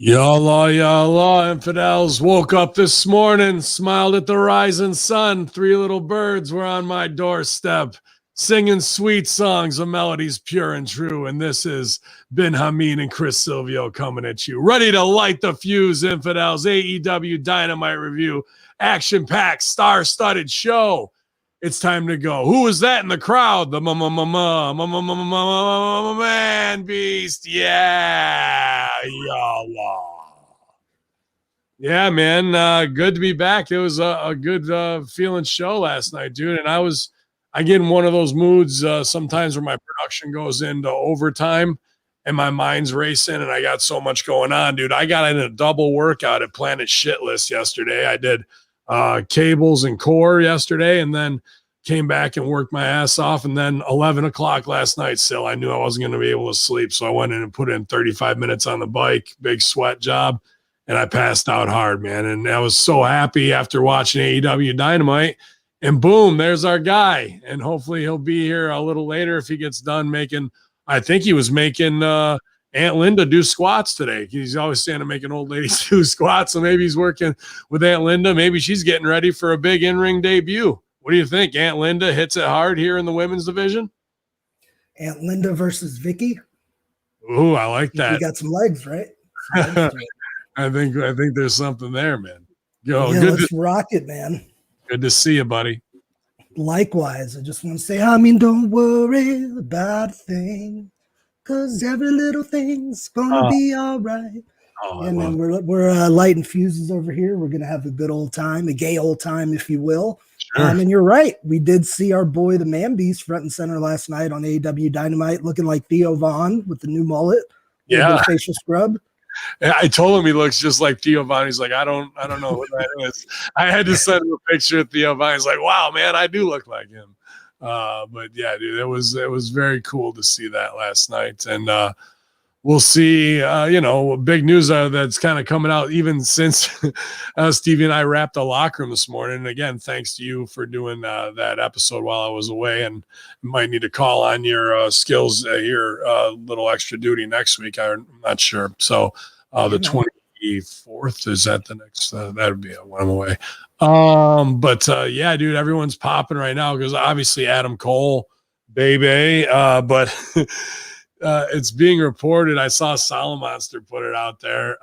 Y'all, infidels. Woke up this morning, smiled at the rising sun. Three little birds were on my doorstep, singing sweet songs of melodies pure and true. And this is Ben Hamin and Chris Silvio coming at you. Ready to light the fuse, infidels. AEW Dynamite review. Action-packed, star-studded show. It's time to go. Who was that in the crowd? The man beast. Yeah, y'all. Yeah, man. Good to be back. It was a good feeling show last night, dude. And I get in one of those moods sometimes where my production goes into overtime and my mind's racing and I got so much going on, dude. I got in a double workout at Planet Shitless yesterday. I did cables and core yesterday, and then came back and worked my ass off. And then 11 o'clock last night, still, I knew I wasn't going to be able to sleep. So I went in and put in 35 minutes on the bike, big sweat job, and I passed out hard, man. And I was so happy after watching AEW Dynamite. And boom, there's our guy. And hopefully he'll be here a little later if he gets done making, I think he was making Aunt Linda do squats today. He's always saying to make an old lady do squats. So maybe he's working with Aunt Linda. Maybe she's getting ready for a big in-ring debut. What do you think? Aunt Linda hits it hard here in the women's division? Aunt Linda versus Vicky. Ooh, I like that. You got some legs, right? I think there's something there, man. Yo, yeah, let's rock it, man. Good to see you, buddy. Likewise, I just want to say, don't worry about a thing, because every little thing's gonna be all right. Yeah, man, we're lighting fuses over here. We're gonna have a good old time, a gay old time, if you will. Sure. And you're right. We did see our boy, the Man Beast, front and center last night on AEW Dynamite, looking like Theo Von with the new mullet, yeah, facial scrub. I told him he looks just like Theo Von. He's like, I don't know what that is. I had to send him a picture of Theo Von. He's like, wow, man, I do look like him. But yeah, dude, it was very cool to see that last night. And we'll see, big news that's kind of coming out even since Stevie and I wrapped the locker room this morning. And again, thanks to you for doing that episode while I was away, and might need to call on your skills here, little extra duty next week. I'm not sure. So the 24th, is that the next, that would be when I'm away. But yeah, dude, everyone's popping right now because obviously Adam Cole, baby, but it's being reported. I saw Salamonster put it out there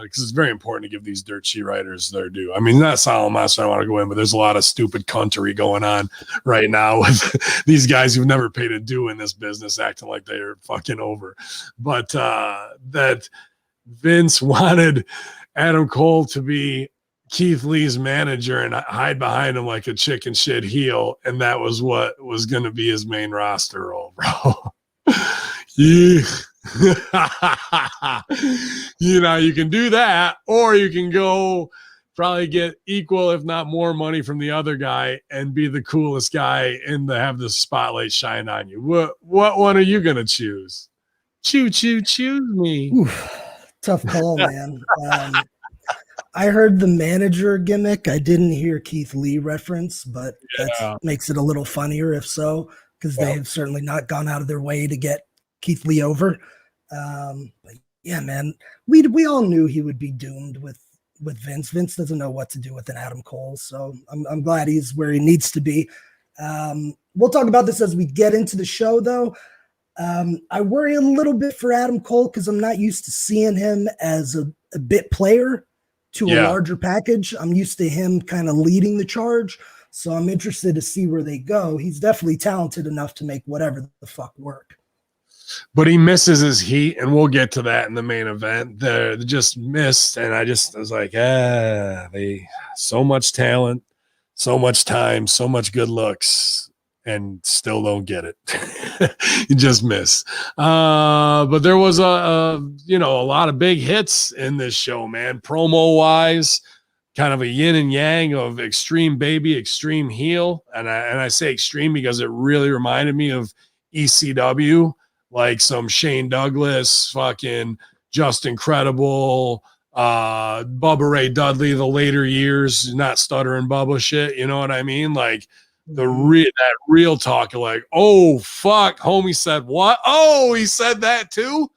because it's very important to give these dirt sheet writers their due. I mean, not Salamonster, I want to go in, but there's a lot of stupid cuntery going on right now with these guys who've never paid a due in this business acting like they're fucking over. But that Vince wanted Adam Cole to be Keith Lee's manager and hide behind him like a chicken shit heel, and that was what was going to be his main roster role, bro. Yeah. You can do that, or you can go probably get equal, if not more money from the other guy and be the coolest guy and have the spotlight shine on you. What one are you going to choose? Choose me. Oof, tough call, man. I heard the manager gimmick. I didn't hear Keith Lee reference, but that makes it a little funnier if so, because they have certainly not gone out of their way to get Keith Lee over. But yeah, man, we all knew he would be doomed with Vince. Vince doesn't know what to do with an Adam Cole, so I'm glad he's where he needs to be. We'll talk about this as we get into the show, though. I worry a little bit for Adam Cole because I'm not used to seeing him as a bit player to a larger package. I'm used to him kind of leading the charge, so I'm interested to see where they go. He's definitely talented enough to make whatever the fuck work. But he misses his heat, and we'll get to that in the main event. They just missed, and I was like, they so much talent, so much time, so much good looks, and still don't get it. You just miss. But there was a lot of big hits in this show, man. Promo wise, kind of a yin and yang of extreme baby, extreme heel, and I say extreme because it really reminded me of ECW. Like some Shane Douglas, fucking Just Incredible, Bubba Ray Dudley, the later years, not stuttering Bubba shit. You know what I mean? Like that real talk, like, oh fuck, homie said what? Oh, he said that too.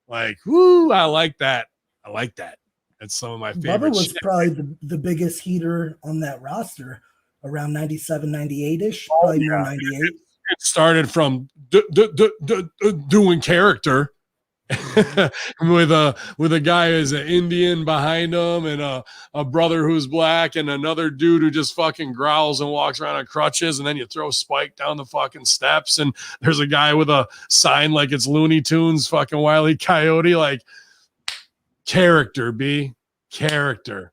Like, whoo, I like that. I like that. That's some of my Bubba favorite was shit. probably the biggest heater on that roster around 97, 98-ish, Oh, probably yeah. more 98. It started from doing character with a guy who's an Indian behind him and a brother who's black and another dude who just fucking growls and walks around on crutches, and then you throw Spike down the fucking steps and there's a guy with a sign like it's Looney Tunes, fucking Wile E. Coyote, like character, character.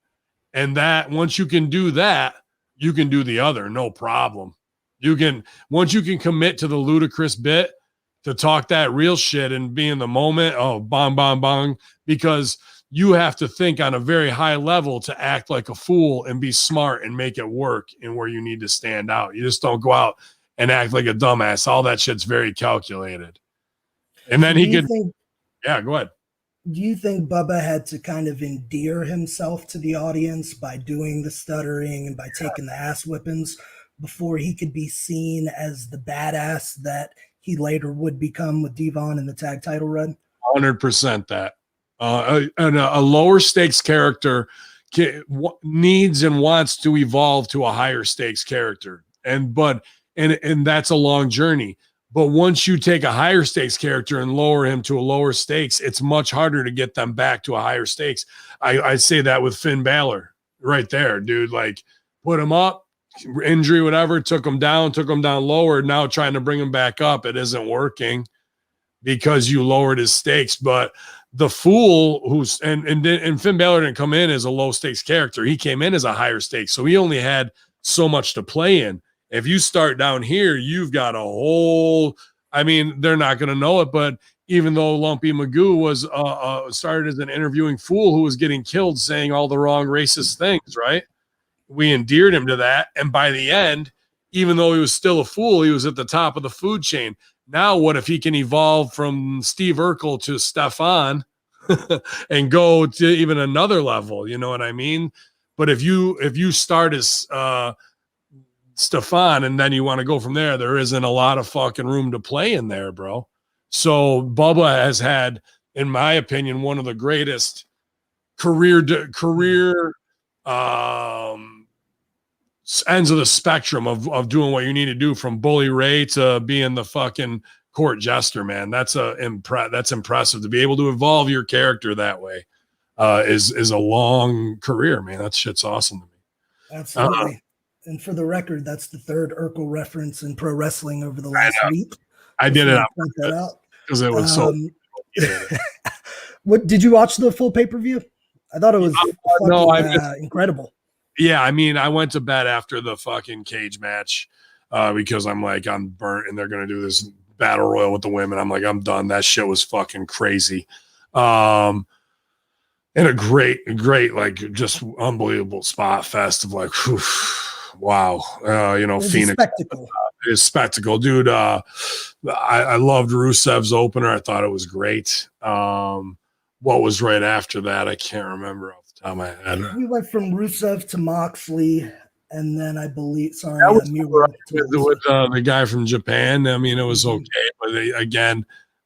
And that once you can do that, you can do the other, no problem. Once you can commit to the ludicrous bit, to talk that real shit and be in the moment, oh, bong, bong, bong, because you have to think on a very high level to act like a fool and be smart and make it work in where you need to stand out. You just don't go out and act like a dumbass. All that shit's very calculated. And then yeah, go ahead. Do you think Bubba had to kind of endear himself to the audience by doing the stuttering and by taking the ass whippings before he could be seen as the badass that he later would become with Devon in the tag title run? 100% that. A lower stakes character needs and wants to evolve to a higher stakes character. And that's a long journey. But once you take a higher stakes character and lower him to a lower stakes, it's much harder to get them back to a higher stakes. I say that with Finn Balor right there, dude. Like, put him up, injury, whatever, took him down lower. Now trying to bring him back up, it isn't working because you lowered his stakes. But the fool and Finn Balor didn't come in as a low stakes character. He came in as a higher stakes. So he only had so much to play in. If you start down here, you've got a whole, I mean, they're not going to know it, but even though Lumpy Magoo was started as an interviewing fool who was getting killed saying all the wrong racist things, right? We endeared him to that. And by the end, even though he was still a fool, he was at the top of the food chain. Now, what if he can evolve from Steve Urkel to Stefan and go to even another level? You know what I mean? But if you start as Stefan and then you want to go from there isn't a lot of fucking room to play in there, bro. So Bubba has had, in my opinion, one of the greatest career ends of the spectrum of doing what you need to do, from Bully Ray to being the fucking court jester, man. That's impressive to be able to evolve your character that way. Is a long career, man. That shit's awesome to me. Absolutely. And for the record, that's the third Urkel reference in pro wrestling over the last week. I did it because it was so. What did you watch the full pay-per-view? I thought it was incredible. Yeah, I mean, I went to bed after the fucking cage match because I'm burnt, and they're gonna do this battle royal with the women. I'm like, I'm done. That shit was fucking crazy. And a great, like, just unbelievable spot fest of like, whew, wow, Phoenix. Spectacle, dude. I loved Rusev's opener. I thought it was great. What was right after that? I can't remember off the top of my head. We went from Rusev to Moxley, and then I believe, with the guy from Japan. I mean, it was okay, but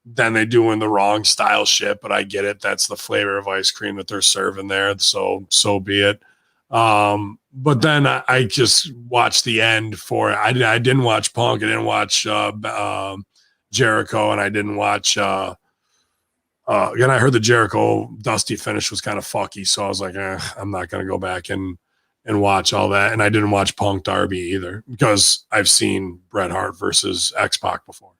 then they doing the wrong style shit. But I get it. That's the flavor of ice cream that they're serving there. So be it. But then I just watched the end for it. I didn't watch Punk. I didn't watch Jericho, and I didn't watch. Again, I heard the Jericho Dusty finish was kind of fucky, so I was like, I'm not going to go back and watch all that. And I didn't watch Punk Darby either because I've seen Bret Hart versus X-Pac before.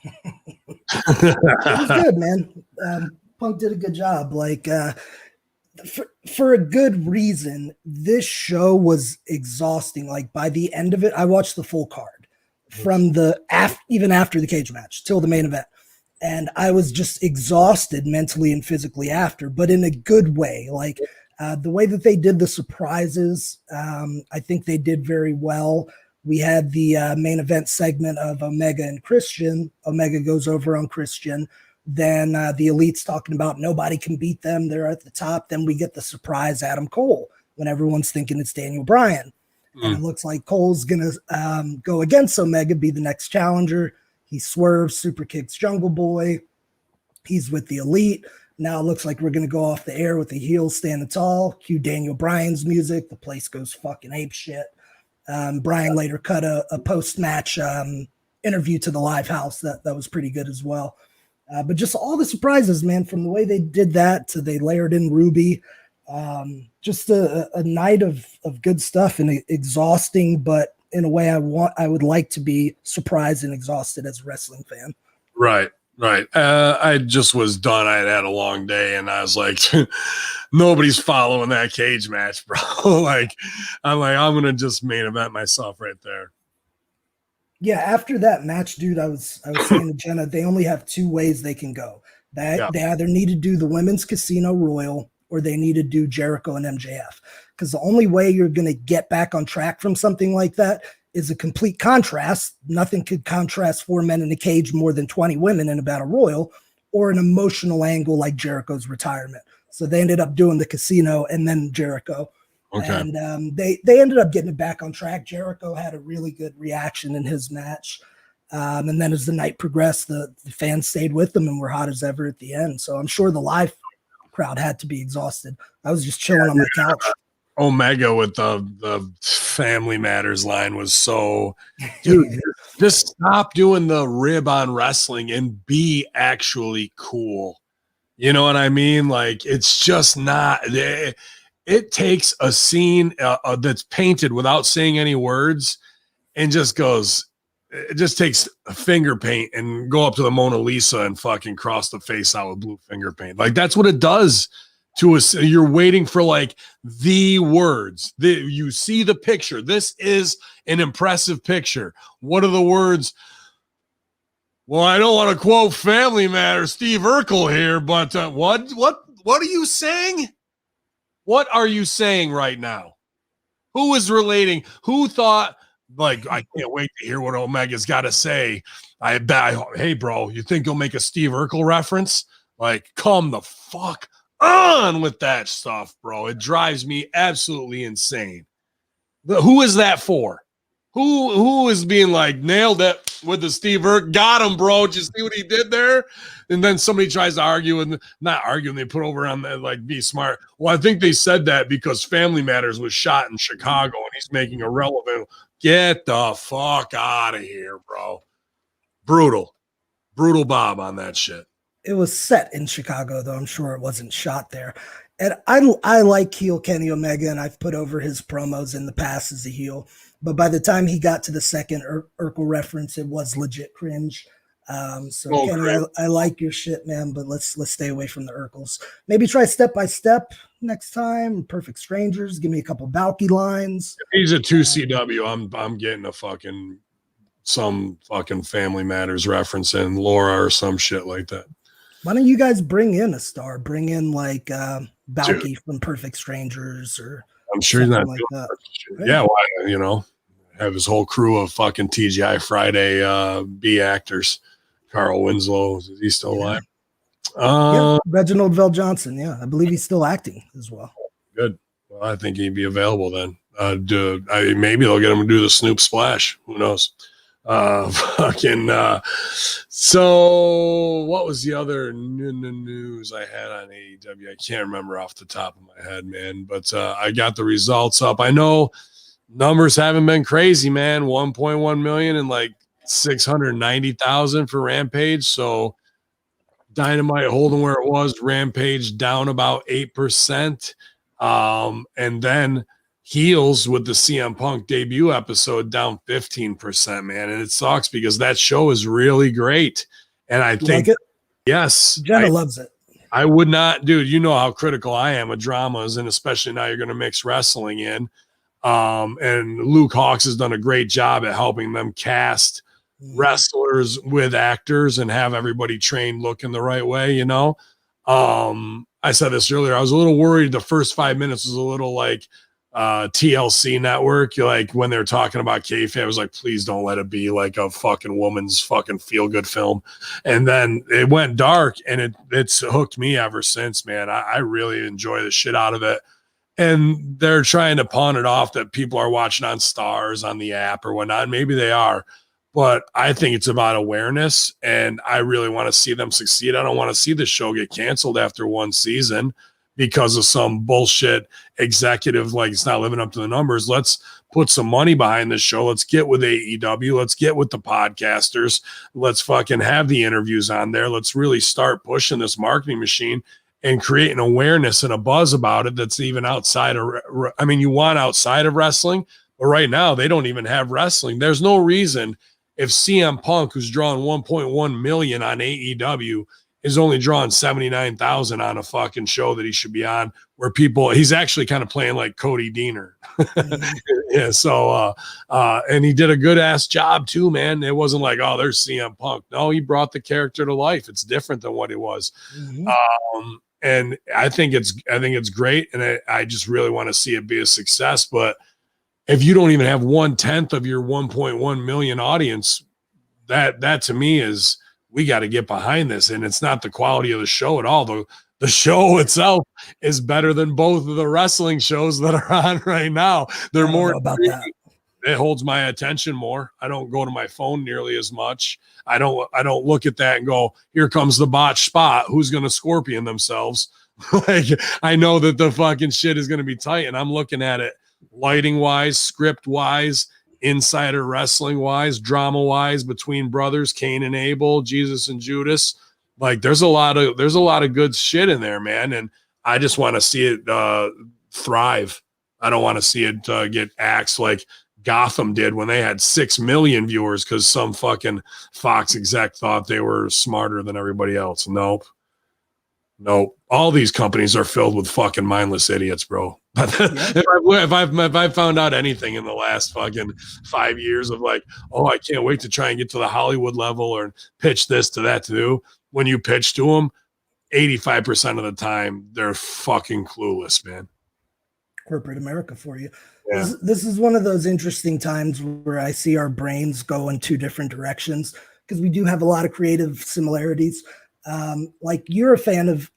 It was good, man. Punk did a good job. Like, for a good reason, this show was exhausting. Like, by the end of it, I watched the full card from even after the cage match till the main event. And I was just exhausted mentally and physically after, but in a good way. Like, the way that they did the surprises, I think they did very well. We had the main event segment of Omega and Christian. Omega goes over on Christian. Then the Elite's talking about nobody can beat them. They're at the top. Then we get the surprise Adam Cole when everyone's thinking it's Daniel Bryan. And it looks like Cole's going to go against Omega, be the next challenger. He swerves, super kicks Jungle Boy. He's with the Elite. Now it looks like we're going to go off the air with the heels standing tall. Cue Daniel Bryan's music. The place goes fucking ape shit. Bryan later cut a post-match interview to the Live House. That was pretty good as well. But just all the surprises, man, from the way they did that to they layered in Ruby. Just a night of good stuff and exhausting, but in a way I would like to be surprised and exhausted as a wrestling fan. Right. I just was done. I had a long day and I was like, nobody's following that cage match, bro. I'm going to just main event myself right there. Yeah. After that match, dude, I was saying to Jenna, they only have two ways they can go. They either need to do the Women's Casino Royal or they need to do Jericho and MJF. Because the only way you're going to get back on track from something like that is a complete contrast. Nothing could contrast 4 men in a cage more than 20 women in a battle royal, or an emotional angle like Jericho's retirement. So they ended up doing the casino and then Jericho. Okay. And they ended up getting it back on track. Jericho had a really good reaction in his match. And then as the night progressed, the fans stayed with them and were hot as ever at the end. So I'm sure the live crowd had to be exhausted. I was just chilling on my couch. Omega with the Family Matters line was so, dude, just stop doing the rib on wrestling and be actually cool. You know what I mean? Like, it's just not, it takes a scene that's painted without saying any words and just goes, it just takes a finger paint and go up to the Mona Lisa and fucking cross the face out with blue finger paint. Like, that's what it does to us. You're waiting for like the words. You see the picture. This is an impressive picture. What are the words? Well, I don't want to quote Family Matters, Steve Urkel here, but what are you saying? What are you saying right now? Who is relating? Who thought, like, I can't wait to hear what Omega's got to say. Hey, bro, you think he'll make a Steve Urkel reference? Like, come the fuck on with that stuff, bro. It drives me absolutely insane. Who is that for? Who is being like, nailed it with the Steve Urkel? Got him, bro. Did you see what he did there? And then somebody tries to argue and not argue, and they put over on that, like, be smart. Well, I think they said that because Family Matters was shot in Chicago and he's making a relevant. Get the fuck out of here, bro. Brutal Bob on that shit. It was set in Chicago, though I'm sure it wasn't shot there. And I like heel Kenny Omega, and I've put over his promos in the past as a heel. But by the time he got to the second Urkel reference, it was legit cringe. Kenny, I like your shit, man, but let's stay away from the Urkels. Maybe try Step by Step next time. Perfect Strangers. Give me a couple Balky lines. If he's a 2CW, I'm getting some fucking Family Matters reference in Laura or some shit like that. Why don't you guys bring in a star? Bring in like Balky from Perfect Strangers, or I'm sure he's not like that. Yeah, well, have his whole crew of fucking TGI Friday B actors. Carl Winslow, is he still alive? Reginald Vell Johnson. Yeah, I believe he's still acting as well. Good. Well, I think he'd be available then. Maybe they'll get him to do the Snoop Splash. Who knows? So what was the other news I had on AEW? I can't remember off the top of my head, man, but I got the results up. I know numbers haven't been crazy, man. 1.1 million and like 690,000 for Rampage. So Dynamite holding where it was, Rampage down about 8%. And then Heels with the CM Punk debut episode down 15%, man. And it sucks because that show is really great. And I think, like it? Yes, Jenna loves it. I would not, dude, you know how critical I am of dramas, and especially now you're going to mix wrestling in. And Luke Hawx has done a great job at helping them cast wrestlers with actors and have everybody trained looking the right way, I said this earlier. I was a little worried the first 5 minutes was a little like TLC network. Like when they're talking about kayfabe, I was like, please don't let it be like a fucking woman's fucking feel-good film. And then it went dark, and it's hooked me ever since, man. I really enjoy the shit out of it. And they're trying to pawn it off that people are watching on Stars on the app or whatnot. Maybe they are. but I think it's about awareness, and I really want to see them succeed. I don't want to see the show get canceled after one season because of some bullshit executive, like it's not living up to the numbers. Let's put some money behind this show. Let's get with AEW. Let's get with the podcasters. Let's fucking have the interviews on there. Let's really start pushing this marketing machine and create an awareness and a buzz about it that's even outside of, I mean, you want outside of wrestling, but right now they don't even have wrestling. There's no reason if CM Punk, who's drawing 1.1 million on AEW, is only drawing 79,000 on a fucking show that he should be on, where he's actually kind of playing like Cody Deaner. Yeah. So, and he did a good ass job too, man. It wasn't like, oh, there's CM Punk. No, he brought the character to life. It's different than what it was. And I think it's great. And I just really want to see it be a success. But if you don't even have 1/10 of your 1.1 million audience, that to me is, we got to get behind this. And it's not the quality of the show at all. The show itself is better than both of the wrestling shows that are on right now. They're more about that. It holds my attention more. I don't go to my phone nearly as much. I don't look at that and go, here comes the botch spot. Who's going to scorpion themselves? Like, I know that the fucking shit is going to be tight, and I'm looking at it lighting wise, script wise, insider wrestling wise, drama wise, between brothers, Cain and Abel, Jesus and Judas. Like, there's a lot of good shit in there, man. And I just want to see it thrive. I don't want to see it get axed like Gotham did when they had 6 million viewers because some fucking Fox exec thought they were smarter than everybody else. Nope. All these companies are filled with fucking mindless idiots, bro. If I've found out anything in the last fucking 5 years of like, oh, I can't wait to try and get to the Hollywood level or pitch this to that to do. When you pitch to them, 85% of the time they're fucking clueless, man. Corporate America for you. Yeah. This is one of those interesting times where I see our brains go in two different directions, because we do have a lot of creative similarities. Like, you're a fan of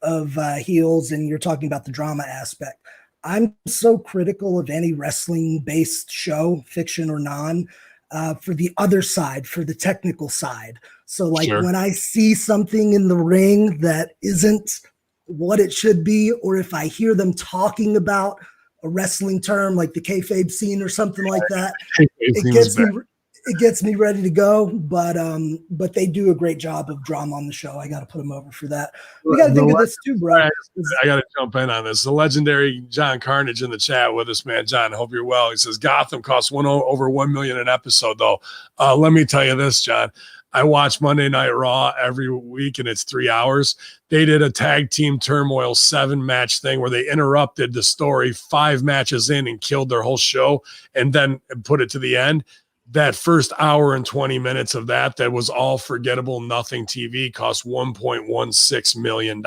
heels, and you're talking about the drama aspect. I'm so critical of any wrestling-based show, fiction or non, for the other side, for the technical side. So, like, when I see something in the ring that isn't what it should be, or if I hear them talking about a wrestling term like the kayfabe scene or something like that, it gets me ready to go. But they do a great job of drama on the show. I got to put them over for that. We got to think of this too, bro. I got to jump in on this. The legendary John Carnage in the chat with us, man. John, I hope you're well. He says Gotham costs over 1 million an episode, though. Let me tell you this, John. I watch Monday Night Raw every week, and it's 3 hours. They did a tag team turmoil 7-match thing where they interrupted the story 5 matches in and killed their whole show and then put it to the end. That first hour and 20 minutes of that was all forgettable, nothing TV, cost $1.16 million.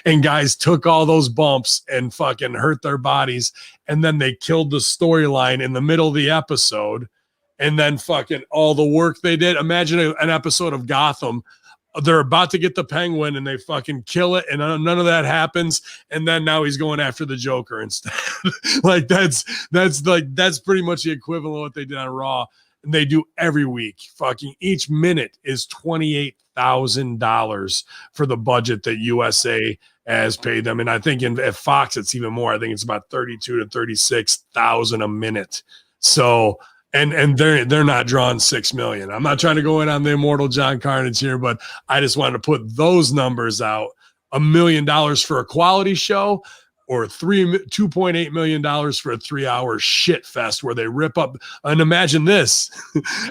And guys took all those bumps and fucking hurt their bodies. And then they killed the storyline in the middle of the episode. And then fucking all the work they did. Imagine an episode of Gotham. They're about to get the Penguin and they fucking kill it, and none of that happens. And then now he's going after the Joker instead. Like, that's pretty much the equivalent of what they did on Raw. And they do every week. Fucking each minute is $28,000 for the budget that USA has paid them. And I think at Fox it's even more. I think it's about 32 to 36,000 a minute. So. And they're not drawing 6 million. I'm not trying to go in on the immortal John Carnage here, but I just wanted to put those numbers out. $1 million for a quality show, or $2.8 million for a 3-hour shit fest where they rip up. And imagine this: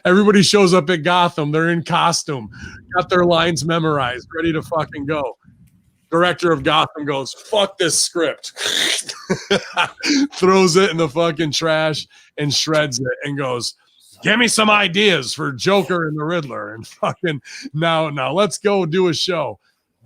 everybody shows up at Gotham, they're in costume, got their lines memorized, ready to fucking go. Director of Gotham goes, fuck this script, throws it in the fucking trash and shreds it and goes, give me some ideas for Joker and the Riddler, and fucking now let's go do a show.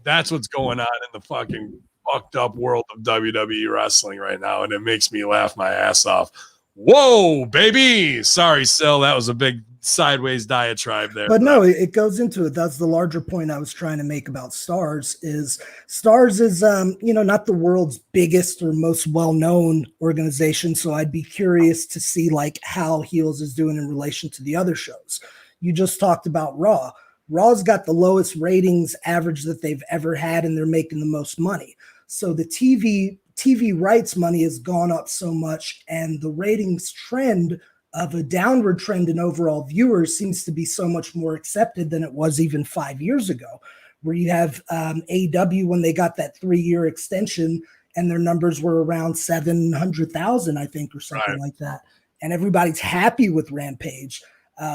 That's what's going on in the fucking fucked up world of WWE wrestling right now, and it makes me laugh my ass off. Whoa, baby. Sorry, Sil, that was a big sideways diatribe there. But no, it goes into it. That's the larger point I was trying to make about Stars is not the world's biggest or most well-known organization. So I'd be curious to see like how Heels is doing in relation to the other shows. you just talked about Raw. Raw's got the lowest ratings average that they've ever had, and they're making the most money. So the TV rights money has gone up so much, and the ratings trend of a downward trend in overall viewers seems to be so much more accepted than it was even 5 years ago, where you have AEW when they got that 3-year extension and their numbers were around 700,000, I think, or something like that. And everybody's happy with Rampage.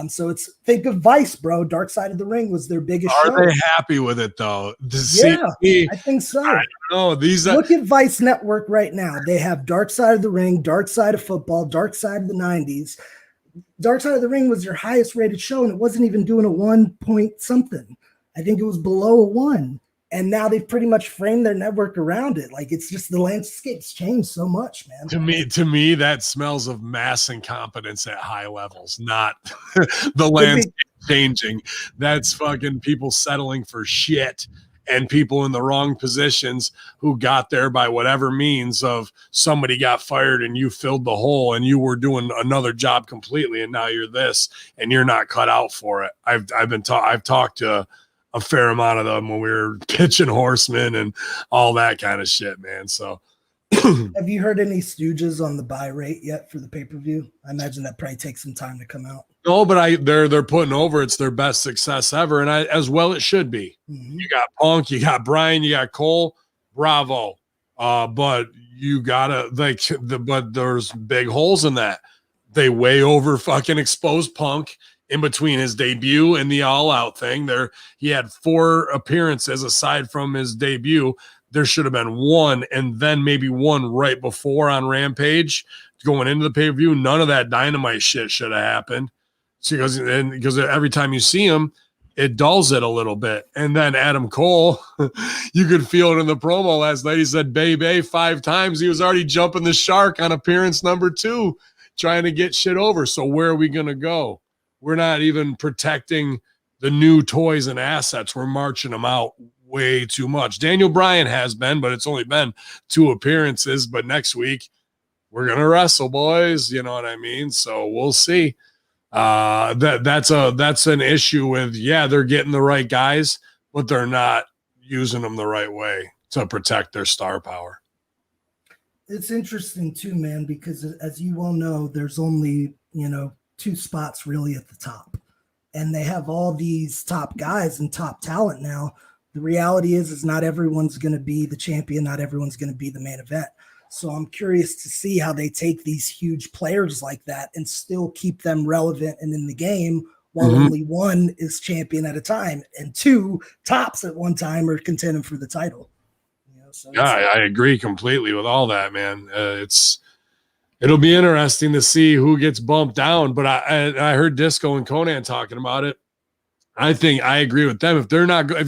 So think of Vice, bro. Dark Side of the Ring was their biggest show. Are they happy with it though? I think so. I don't know. Look at Vice Network right now. They have Dark Side of the Ring, Dark Side of Football, Dark Side of the 90s. Dark Side of the Ring was their highest rated show, and it wasn't even doing a 1 point something. I think it was below a 1. And now they've pretty much framed their network around it. Like, it's just the landscape's changed so much, man. To me, that smells of mass incompetence at high levels, not the landscape changing. That's fucking people settling for shit and people in the wrong positions who got there by whatever means of somebody got fired and you filled the hole and you were doing another job completely. And now you're this and you're not cut out for it. I've talked to a fair amount of them when we were pitching Horsemen and all that kind of shit, man. So have you heard any stooges on the buy rate yet for the pay-per-view? I imagine that probably takes some time to come out. No, but they're putting over it's their best success ever, and as well it should be. Mm-hmm. You got Punk, you got Bryan, you got Cole, bravo. But you gotta but there's big holes in that. They way over fucking exposed Punk in between his debut and the All Out thing. He had 4 appearances aside from his debut. There should have been 1 and then maybe 1 right before on Rampage going into the pay-per-view. None of that Dynamite shit should have happened. So because every time you see him, it dulls it a little bit. And then Adam Cole, you could feel it in the promo last night. He said "baby" 5 times. He was already jumping the shark on appearance number 2, trying to get shit over. So where are we going to go? We're not even protecting the new toys and assets. We're marching them out way too much. Daniel Bryan has been, but it's only been 2 appearances. But next week, we're going to wrestle, boys. You know what I mean? So we'll see. That's an issue with, they're getting the right guys, but they're not using them the right way to protect their star power. It's interesting too, man, because as you well know, there's only, 2 spots really at the top, and they have all these top guys and top talent now. The reality is not everyone's going to be the champion. Not everyone's going to be the main event. So I'm curious to see how they take these huge players like that and still keep them relevant and in the game while only 1 is champion at a time and 2 tops at one time are contending for the title. I agree completely with all that, man. It'll be interesting to see who gets bumped down, but I heard Disco and Conan talking about it. I think I agree with them. If you're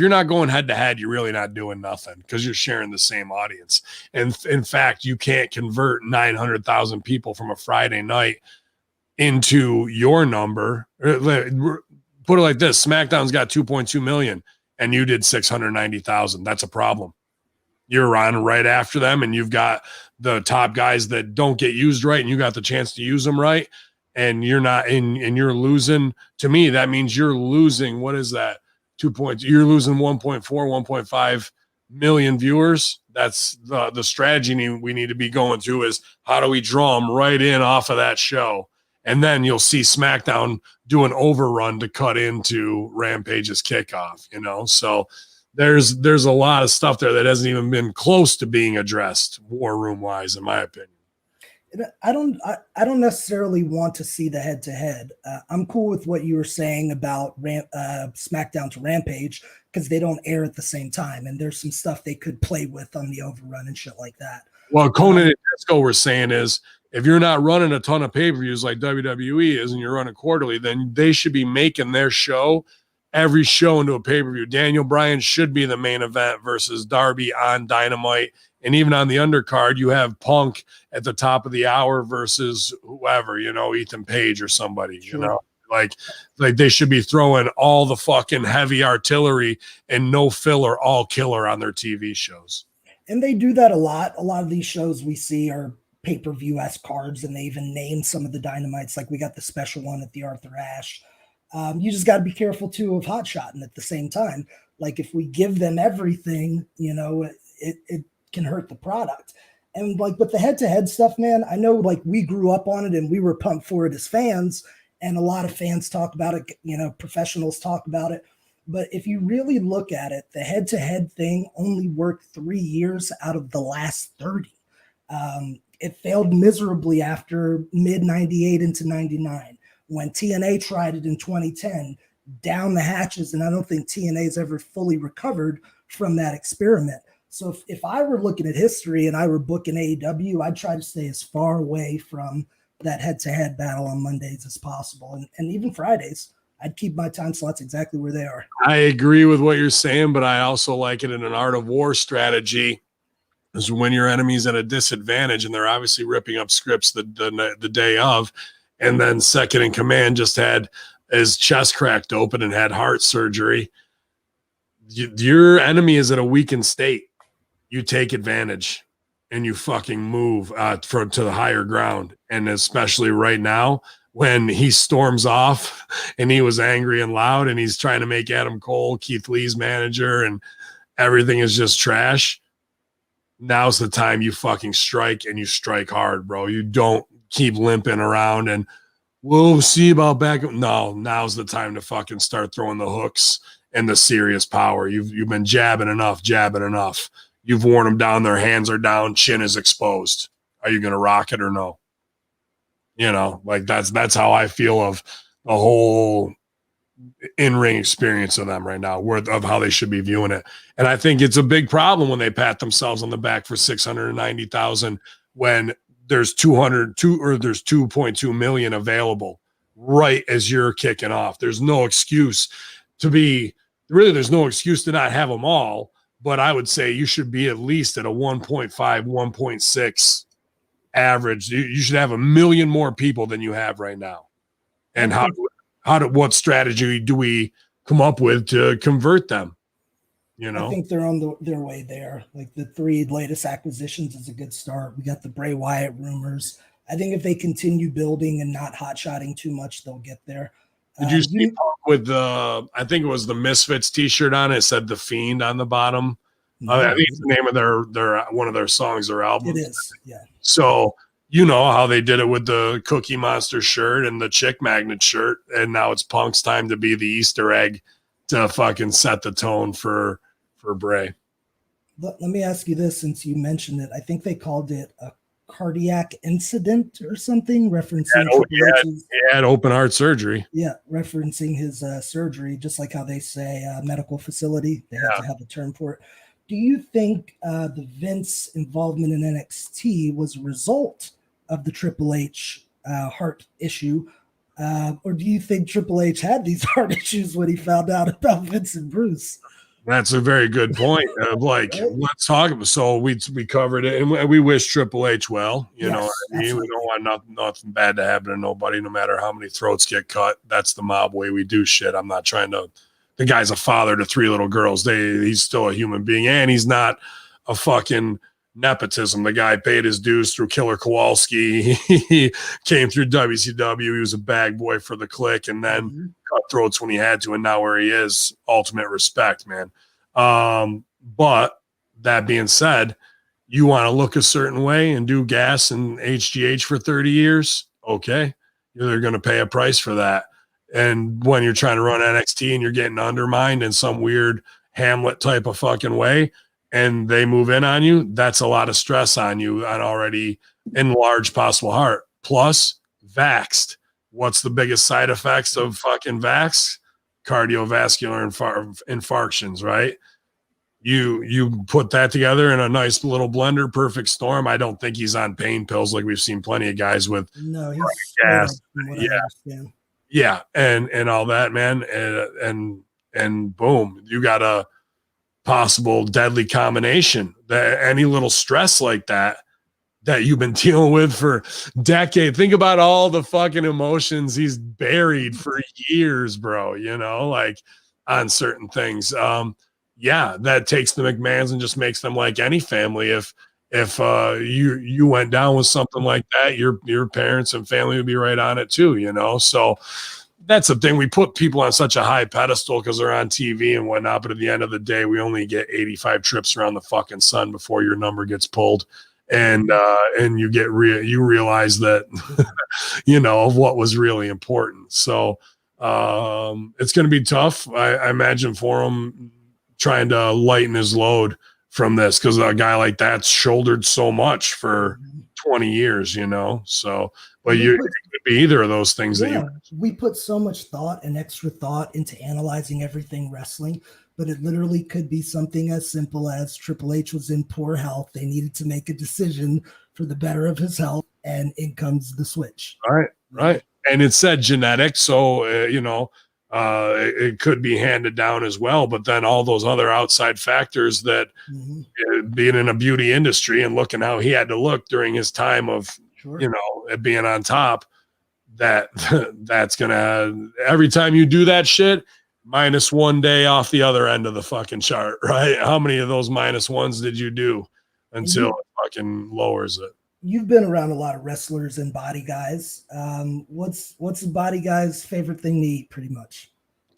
not going head to head, you're really not doing nothing because you're sharing the same audience. And in fact, you can't convert 900,000 people from a Friday night into your number. Put it like this: SmackDown's got 2.2 million, and you did 690,000. That's a problem. You're on right after them, and you've got the top guys that don't get used right, and you got the chance to use them right. And you're not in, and you're losing. To me, that means you're losing. What is that? 2 points. You're losing 1.4, 1.5 million viewers. That's the strategy we need to be going through is how do we draw them right in off of that show? And then you'll see SmackDown do an overrun to cut into Rampage's kickoff, So there's a lot of stuff there that hasn't even been close to being addressed war room wise, in my opinion. I don't necessarily want to see the head-to-head. I'm cool with what you were saying about SmackDown to Rampage because they don't air at the same time, and there's some stuff they could play with on the overrun and shit like that. Well, Conan and Disco were saying is if you're not running a ton of pay-per-views like WWE is and you're running quarterly, then they should be making their show every show into a pay-per-view. Daniel Bryan should be the main event versus Darby on Dynamite. And even on the undercard, you have Punk at the top of the hour versus whoever, Ethan Page or somebody, Sure. like they should be throwing all the fucking heavy artillery and no filler, all killer on their TV shows. And they do that a lot. A lot of these shows we see are pay-per-view-esque cards, and they even name some of the Dynamites. Like we got the special one at the Arthur Ashe. You just got to be careful too of hot shotting at the same time. Like if we give them everything, it can hurt the product. And like with the head-to-head stuff, man, I know like we grew up on it and we were pumped for it as fans, and a lot of fans talk about it, professionals talk about it. But if you really look at it, the head-to-head thing only worked 3 years out of the last 30. It failed miserably after mid 98 into 99. When TNA tried it in 2010, down the hatches, and I don't think TNA's ever fully recovered from that experiment. So if I were looking at history and I were booking AEW, I'd try to stay as far away from that head-to-head battle on Mondays as possible. And even Fridays, I'd keep my time slots exactly where they are. I agree with what you're saying, but I also like it in an art of war strategy. Is when your enemy's at a disadvantage and they're obviously ripping up scripts the day of, and then second in command just had his chest cracked open and had heart surgery. Your enemy is in a weakened state. You take advantage and you fucking move to the higher ground. And especially right now when he storms off and he was angry and loud and he's trying to make Adam Cole Keith Lee's manager and everything is just trash. Now's the time you fucking strike, and you strike hard, bro. You don't keep limping around and we'll see about back. No, now's the time to fucking start throwing the hooks and the serious power. You've been jabbing enough. You've worn them down. Their hands are down. Chin is exposed. Are you going to rock it or no? Like that's how I feel of the whole in-ring experience of them right now, of how they should be viewing it. And I think it's a big problem when they pat themselves on the back for 690,000 when there's 2.2 million available right as you're kicking off. There's no excuse there's no excuse to not have them all, but I would say you should be at least at a 1.5, 1.6 average. You should have 1 million more people than you have right now. And what strategy do we come up with to convert them? I think they're on their way there. Like the 3 latest acquisitions is a good start. We got the Bray Wyatt rumors. I think if they continue building and not hot-shotting too much, they'll get there. Did you see with I think it was the Misfits t-shirt on it? It said The Fiend on the bottom. No, I think it's the name of their one of their songs or albums. It is, yeah. So you know how they did it with the Cookie Monster shirt and the Chick Magnet shirt, and now it's Punk's time to be the Easter egg to fucking set the tone for Bray. Let me ask you this, since you mentioned it. I think they called it a cardiac incident or something, referencing he had open heart surgery. Yeah, referencing his surgery, just like how they say medical facility. They have to have a term for it. Do you think the Vince involvement in NXT was a result of the Triple H heart issue? Or do you think Triple H had these heart issues when he found out about Vince and Bruce? That's a very good point. Let's talk about. So we covered it, and we wish Triple H well. You know what I mean? We don't want nothing bad to happen to nobody, no matter how many throats get cut. That's the mob way we do shit. I'm not trying to. The guy's a father to 3 little girls. He's still a human being, and he's not a fucking nepotism. The guy paid his dues through Killer Kowalski. He came through WCW. He was a bag boy for the Click, and then cut throats when he had to, and now where he is, ultimate respect, man. But that being said, you want to look a certain way and do gas and HGH for 30 years, okay, you're going to pay a price for that. And when you're trying to run NXT and you're getting undermined in some weird Hamlet type of fucking way, and they move in on you, that's a lot of stress on you, on already enlarged possible heart. Plus, vaxxed. What's the biggest side effects of fucking vax? Cardiovascular infarctions, right? You put that together in a nice little blender, perfect storm. I don't think he's on pain pills like we've seen plenty of guys with. No, he's gas. Yeah, and all that, man, and boom, you got a possible deadly combination. That any little stress like that you've been dealing with for decades. Think about all the fucking emotions he's buried for years, bro. Like on certain things. That takes the McMahons and just makes them like any family. If you went down with something like that, your parents and family would be right on it too, So that's the thing. We put people on such a high pedestal because they're on TV and whatnot. But at the end of the day, we only get 85 trips around the fucking sun before your number gets pulled. And you get you realize that, of what was really important. So it's going to be tough. I imagine for him trying to lighten his load from this, because a guy like that's shouldered so much for 20 years, so, but it could be either of those things. We put so much thought and extra thought into analyzing everything wrestling, but it literally could be something as simple as Triple H was in poor health. They needed to make a decision for the better of his health, and in comes the switch. Right. And it said genetic, so it could be handed down as well. But then all those other outside factors that being in a beauty industry and looking how he had to look during his time of being on top, that's gonna, every time you do that shit, minus 1 day off the other end of the fucking chart, right? How many of those minus ones did you do until it fucking lowers it? You've been around a lot of wrestlers and body guys. What's a body guy's favorite thing to eat, pretty much?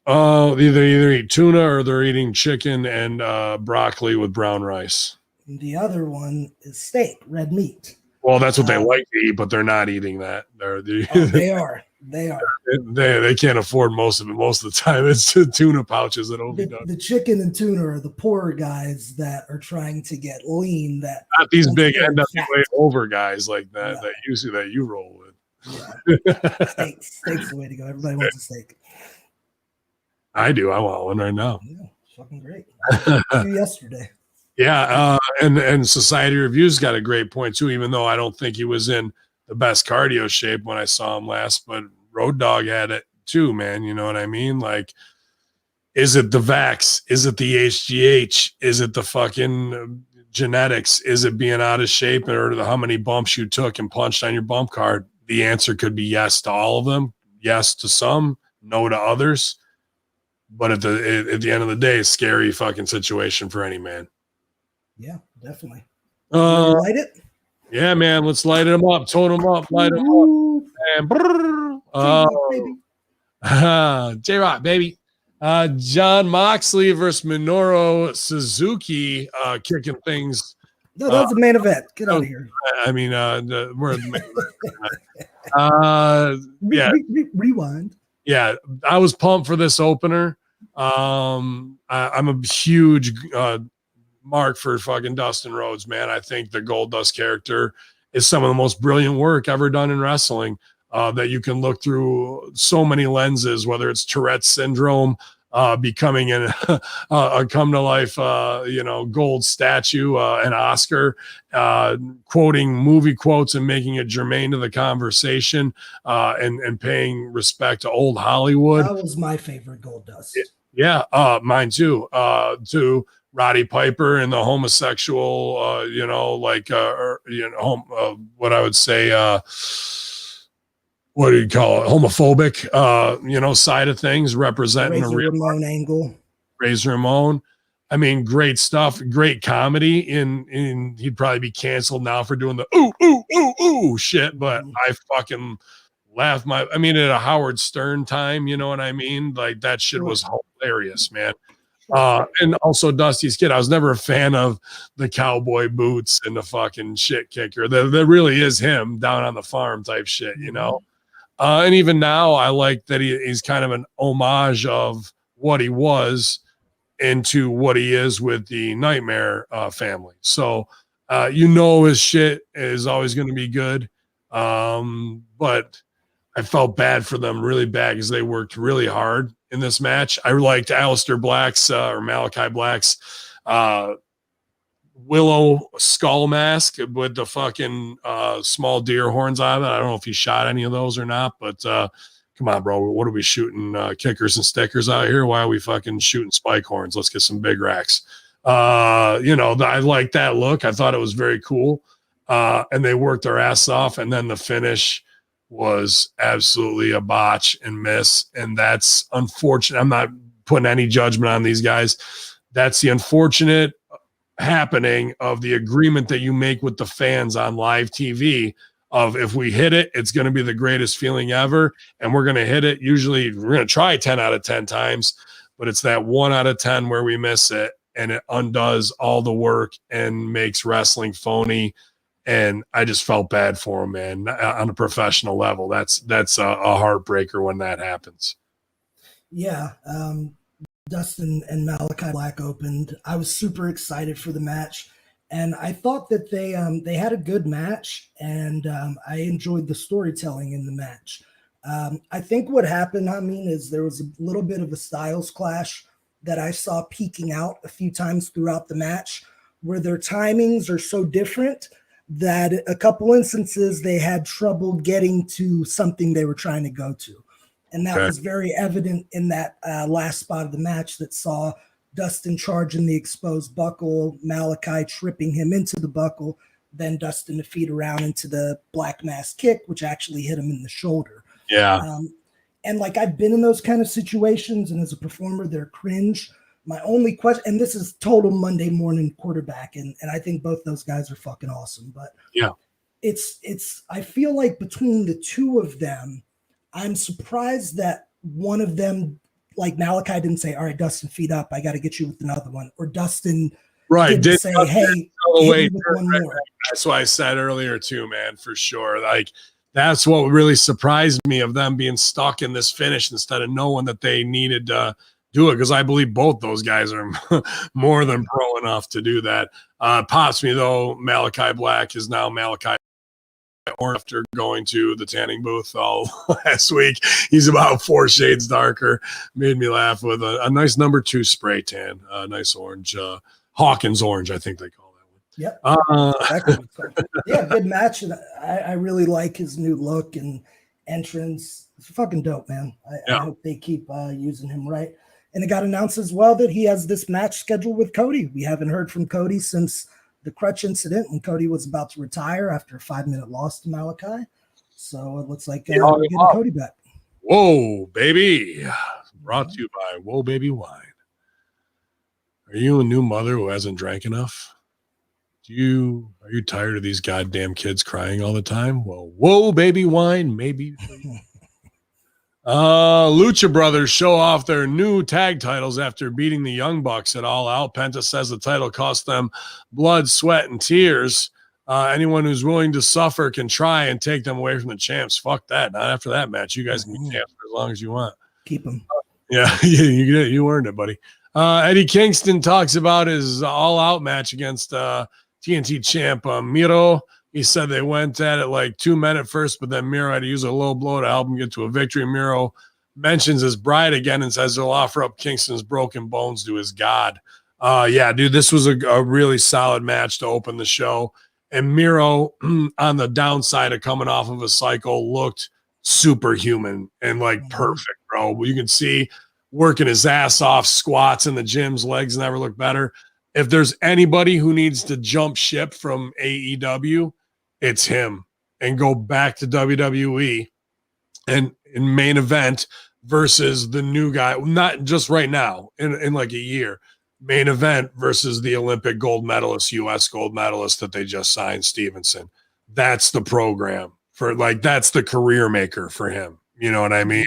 Either eat tuna or they're eating chicken and broccoli with brown rice. And the other one is steak, red meat. Well, that's what they like to eat, but they're not eating that. They are. They can't afford most of it. Most of the time, it's tuna pouches that will be done. The chicken and tuna are the poorer guys that are trying to get lean. That not these big NWA over guys like that that you roll with. Yeah. Steak's the way to go. Everybody wants a steak. I do. I want one right now. Yeah, fucking great. Yesterday. Yeah, and Society Review's got a great point too, even though I don't think he was in the best cardio shape when I saw him last, but Road Dogg had it too, man. You know what I mean? Like, is it the Vax? Is it the HGH? Is it the fucking genetics? Is it being out of shape, or how many bumps you took and punched on your bump card? The answer could be yes to all of them, yes to some, no to others. But at the end of the day, scary fucking situation for any man. Yeah, definitely. Light it? Yeah, man. Let's light them up. Tone them up. Light them up. And J-Rock, baby. John Moxley versus Minoru Suzuki kicking things. No, that was the main event. Get out of here. I mean, we're rewind. Yeah, I was pumped for this opener. I'm a huge mark for fucking Dustin Rhodes, man. I think the Goldust character is some of the most brilliant work ever done in wrestling, that you can look through so many lenses, whether it's Tourette's syndrome, becoming a come to life, gold statue, an Oscar, quoting movie quotes and making it germane to the conversation, and paying respect to old Hollywood. That was my favorite Goldust. Yeah, mine too. To Roddy Piper and the homosexual, what I would say, what do you call it? Homophobic, side of things, representing Razor a real Ramon angle. Razor Ramon. I mean, great stuff, great comedy. In he'd probably be canceled now for doing the ooh shit, but I fucking laughed at a Howard Stern time, you know what I mean? Like, that shit was hilarious, man. And also Dusty's kid. I was never a fan of the cowboy boots and the fucking shit kicker. That really is him down on the farm type shit, and even now I like that he's kind of an homage of what he was into what he is with the Nightmare family. So his shit is always going to be good. But I felt bad for them, really bad, because they worked really hard in this match. I liked Aleister Black's or Malachi Black's willow skull mask with the fucking small deer horns on it. I don't know if he shot any of those or not, but come on, bro. What are we shooting? Kickers and stickers out here? Why are we fucking shooting spike horns? Let's get some big racks. I like that look. I thought it was very cool. And they worked their ass off. And then the finish was absolutely a botch and miss. And that's unfortunate. I'm not putting any judgment on these guys. That's the unfortunate happening of the agreement that you make with the fans on live TV of if we hit it, it's going to be the greatest feeling ever. And we're going to hit it. Usually we're going to try 10 out of 10 times, but it's that 1 out of 10 where we miss it and it undoes all the work and makes wrestling phony. And I just felt bad for him, man, on a professional level. That's a heartbreaker when that happens. Yeah. Dustin and Malachi Black opened. I was super excited for the match, and I thought that they had a good match, and I enjoyed the storytelling in the match. I think what happened, Hamin, is there was a little bit of a styles clash that I saw peeking out a few times throughout the match, where their timings are so different that a couple instances they had trouble getting to something they were trying to go to. And that was very evident in that last spot of the match that saw Dustin charging the exposed buckle, Malachi tripping him into the buckle, then Dustin the feet around into the black mass kick, which actually hit him in the shoulder. Yeah. And like I've been in those kind of situations, and as a performer, they're cringe. My only question, and this is total Monday morning quarterback, and I think both those guys are fucking awesome. But yeah, it's I feel like between the two of them, I'm surprised that one of them, like Malachi, didn't say, all right, Dustin, feet up. I got to get you with another one. Or Dustin didn't say, hey, hit me with one more. That's what I said earlier too, man, for sure. Like, that's what really surprised me of them being stuck in this finish instead of knowing that they needed to do it, because I believe both those guys are more than pro enough to do that. Pops me, though, Malachi Black is now Malachi or after going to the tanning booth all last week. He's about 4 shades darker. Made me laugh with a nice number 2 spray tan, nice orange, Hawkins orange, I think they call that one. Yep. Yeah, good match. And I really like his new look and entrance. It's fucking dope, man. I hope they keep using him right. And it got announced as well that he has this match scheduled with Cody. We haven't heard from Cody since the crutch incident when Cody was about to retire after a 5-minute loss to Malachi. So it looks like we're getting Cody back. Whoa, baby. Brought to you by Whoa Baby Wine. Are you a new mother who hasn't drank enough? Are you tired of these goddamn kids crying all the time? Well, Whoa Baby Wine, maybe. Lucha Brothers show off their new tag titles after beating the Young Bucks at All Out. Penta says the title cost them blood, sweat, and tears. Anyone who's willing to suffer can try and take them away from the champs. Fuck that. Not after that match. You guys can be champs for as long as you want. Keep them. Yeah, you earned it, buddy. Eddie Kingston talks about his All Out match against TNT champ Miro. He said they went at it like 2 men at first, but then Miro had to use a low blow to help him get to a victory. Miro mentions his bride again and says he'll offer up Kingston's broken bones to his God. Yeah, dude, this was a really solid match to open the show. And Miro, on the downside of coming off of a cycle, looked superhuman and like perfect, bro. You can see working his ass off, squats in the gym's legs never look better. If there's anybody who needs to jump ship from AEW, it's him and go back to WWE and in main event versus the new guy, not just right now, in like a year, main event versus the Olympic gold medalist, US gold medalist that they just signed, Stevenson. That's the program for, like, that's the career maker for him. You know what I mean?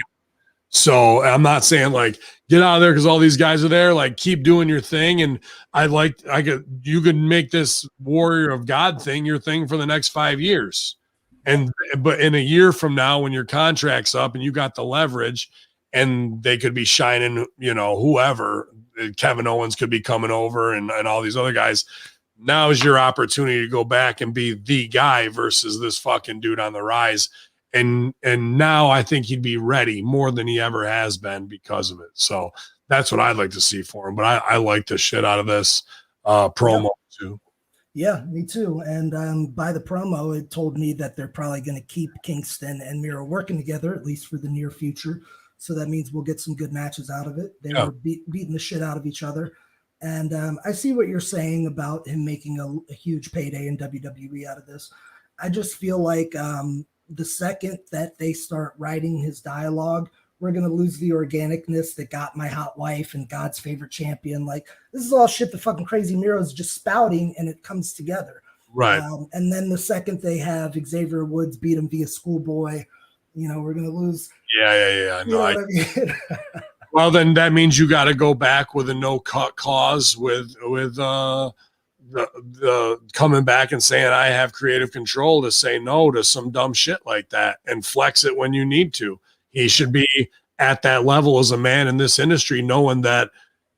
So I'm not saying like get out of there because all these guys are there. Like, keep doing your thing, and you could make this Warrior of God thing your thing for the next 5 years. But in a year from now, when your contract's up and you got the leverage, and they could be shining, whoever, Kevin Owens could be coming over, and all these other guys. Now is your opportunity to go back and be the guy versus this fucking dude on the rise. And now I think he'd be ready more than he ever has been because of it. So that's what I'd like to see for him. But I like the shit out of this promo too. Yeah, me too. And by the promo, it told me that they're probably going to keep Kingston and Miro working together, at least for the near future. So that means we'll get some good matches out of it. They were beating the shit out of each other. And I see what you're saying about him making a huge payday in WWE out of this. I just feel like the second that they start writing his dialogue, we're going to lose the organicness that got my hot wife and God's favorite champion. Like, this is all shit the fucking Crazy Miro is just spouting, and it comes together. Right. And then the second they have Xavier Woods beat him via schoolboy, we're going to lose. Yeah. You know what I mean? Well, then that means you got to go back with a no cut clause with the coming back and saying I have creative control to say no to some dumb shit like that and flex it when you need to. He should be at that level as a man in this industry, knowing that,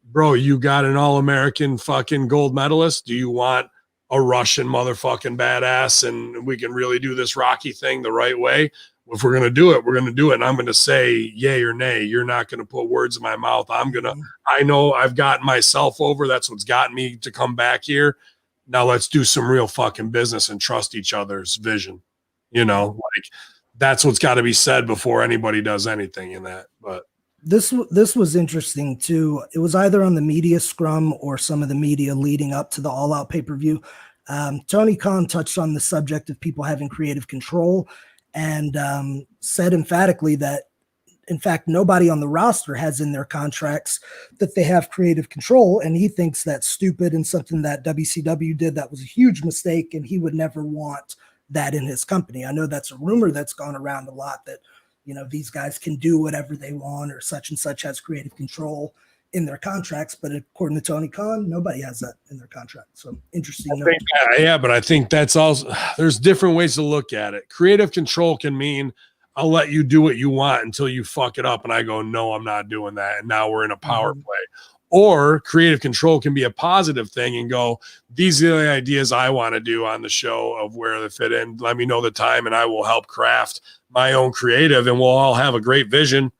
bro, you got an all-American fucking gold medalist. Do you want a Russian motherfucking badass and we can really do this Rocky thing the right way? If we're going to do it, we're going to do it. And I'm going to say yay or nay. You're not going to put words in my mouth. I know I've gotten myself over. That's what's gotten me to come back here. Now let's do some real fucking business and trust each other's vision. Like that's what's got to be said before anybody does anything in that. But this was interesting too. It was either on the media scrum or some of the media leading up to the All Out pay-per-view. Tony Khan touched on the subject of people having creative control and said emphatically that, in fact, nobody on the roster has in their contracts that they have creative control. And he thinks that's stupid and something that WCW did that was a huge mistake. And he would never want that in his company. I know that's a rumor that's gone around a lot that, these guys can do whatever they want or such and such has creative control in their contracts. But according to Tony Khan, nobody has that in their contract. So interesting. But I think that's also, there's different ways to look at it. Creative control can mean I'll let you do what you want until you fuck it up. And I go, no, I'm not doing that. And now we're in a power play. Or creative control can be a positive thing and go, these are the ideas I want to do on the show of where they fit in. Let me know the time and I will help craft my own creative and we'll all have a great vision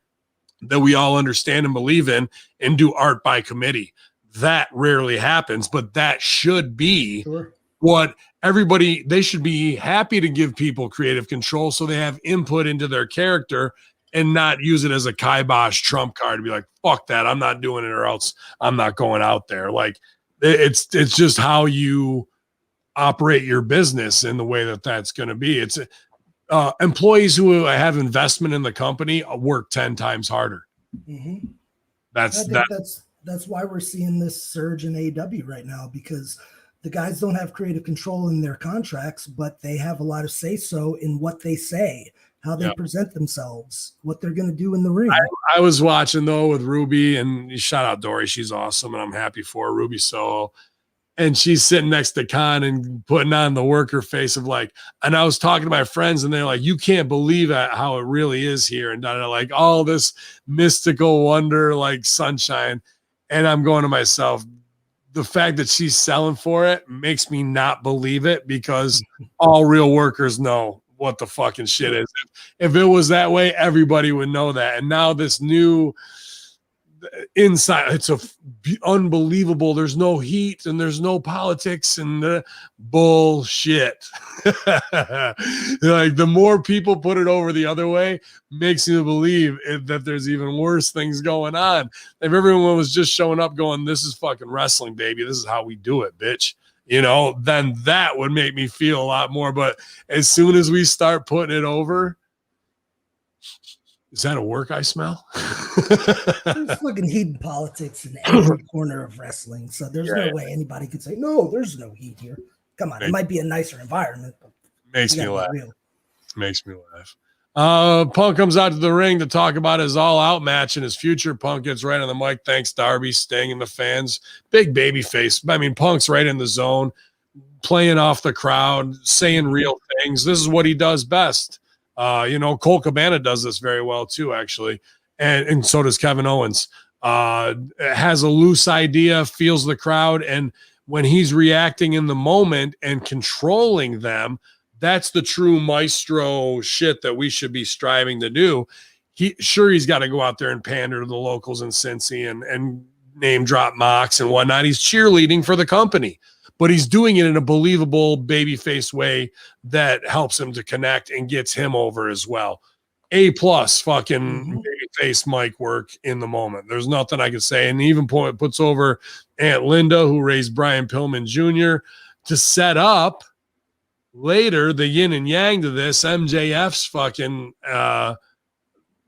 that we all understand and believe in and do art by committee. That rarely happens, but that should be what everybody, they should be happy to give people creative control so they have input into their character and not use it as a kibosh trump card to be like, fuck that, I'm not doing it or else I'm not going out there. Like it's just how you operate your business in the way that that's going to be. It's employees who have investment in the company work 10 times harder. Mm-hmm. That's why we're seeing this surge in AEW right now, because the guys don't have creative control in their contracts, but they have a lot of say-so in what they say, how they present themselves, what they're going to do in the ring. I was watching though with Ruby, and shout out Dory. She's awesome. And I'm happy for her, Ruby Soho. And she's sitting next to Khan and putting on the worker face of like, and I was talking to my friends and they're like, you can't believe how it really is here. And like all this mystical wonder, like sunshine. And I'm going to myself, the fact that she's selling for it makes me not believe it, because all real workers know what the fucking shit is. If it was that way, everybody would know that. And now this new inside, it's unbelievable. There's no heat and there's no politics and bullshit. Like the more people put it over the other way, makes you believe that there's even worse things going on. If everyone was just showing up going, this is fucking wrestling, baby, this is how we do it, bitch, then that would make me feel a lot more. But as soon as we start putting it over, is that a work I smell? There's fucking heat and politics in every corner of wrestling. So there's no way anybody could say, no, there's no heat here. Come on. It might be a nicer environment. But makes me laugh. Makes me laugh. Punk comes out to the ring to talk about his all-out match and his future. Punk gets right on the mic. Thanks, Darby, Sting, and the fans. Big baby face. I mean, Punk's right in the zone, playing off the crowd, saying real things. This is what he does best. Cole Cabana does this very well too, actually. And so does Kevin Owens. Has a loose idea, feels the crowd. And when he's reacting in the moment and controlling them, that's the true maestro shit that we should be striving to do. He's got to go out there and pander to the locals in Cincy and name drop Mox and whatnot. He's cheerleading for the company, but he's doing it in a believable babyface way that helps him to connect and gets him over as well. A+ fucking babyface mic work in the moment. There's nothing I can say. And even puts over Aunt Linda, who raised Brian Pillman Jr. to set up later the yin and yang to this, MJF's fucking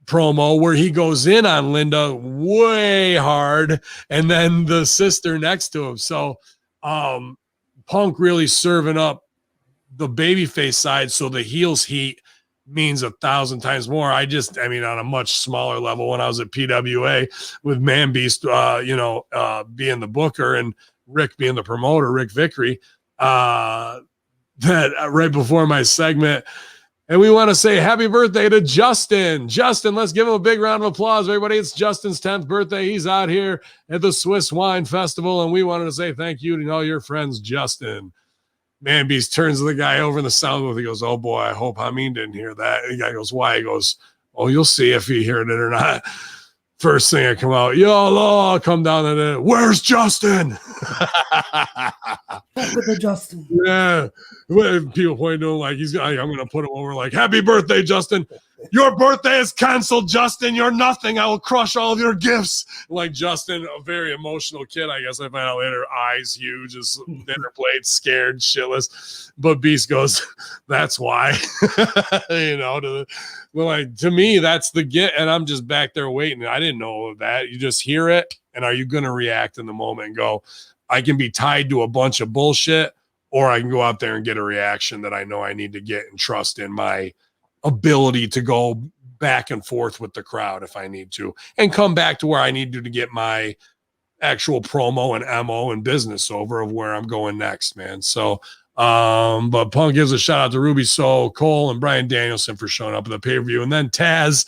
promo where he goes in on Linda way hard and then the sister next to him. So Punk really serving up the babyface side, so the heels heat means 1,000 times more. I mean, on a much smaller level, when I was at PWA with Man Beast, being the booker and Rick being the promoter, Rick Vickery, that right before my segment, and we want to say happy birthday to Justin. Justin, let's give him a big round of applause, everybody. It's Justin's 10th birthday. He's out here at the Swiss Wine Festival, and we wanted to say thank you to all your friends, Justin. Man Beast turns to the guy over in the sound booth. He goes, "Oh boy, I hope Hamin didn't hear that." And the guy goes, "Why?" He goes, "Oh, you'll see if he heard it or not." First thing I come out, I'll come down and then, "Where's Justin?" With the Justin. Yeah. People point to him like I'm gonna put him over like, "Happy birthday, Justin. Your birthday is canceled, Justin. You're nothing. I will crush all of your gifts." Like Justin, a very emotional kid, I guess I find out later, eyes huge, his dinner plate, scared, shitless. But Beast goes, "That's why." To me, that's the get, and I'm just back there waiting. I didn't know that. You just hear it, and are you gonna react in the moment and go, I can be tied to a bunch of bullshit, or I can go out there and get a reaction that I know I need to get and trust in my ability to go back and forth with the crowd if I need to, and come back to where I need to get my actual promo and MO and business over of where I'm going next, man. So, but Punk gives a shout out to Ruby Soul, Cole, and Brian Danielson for showing up at the pay-per-view. And then Taz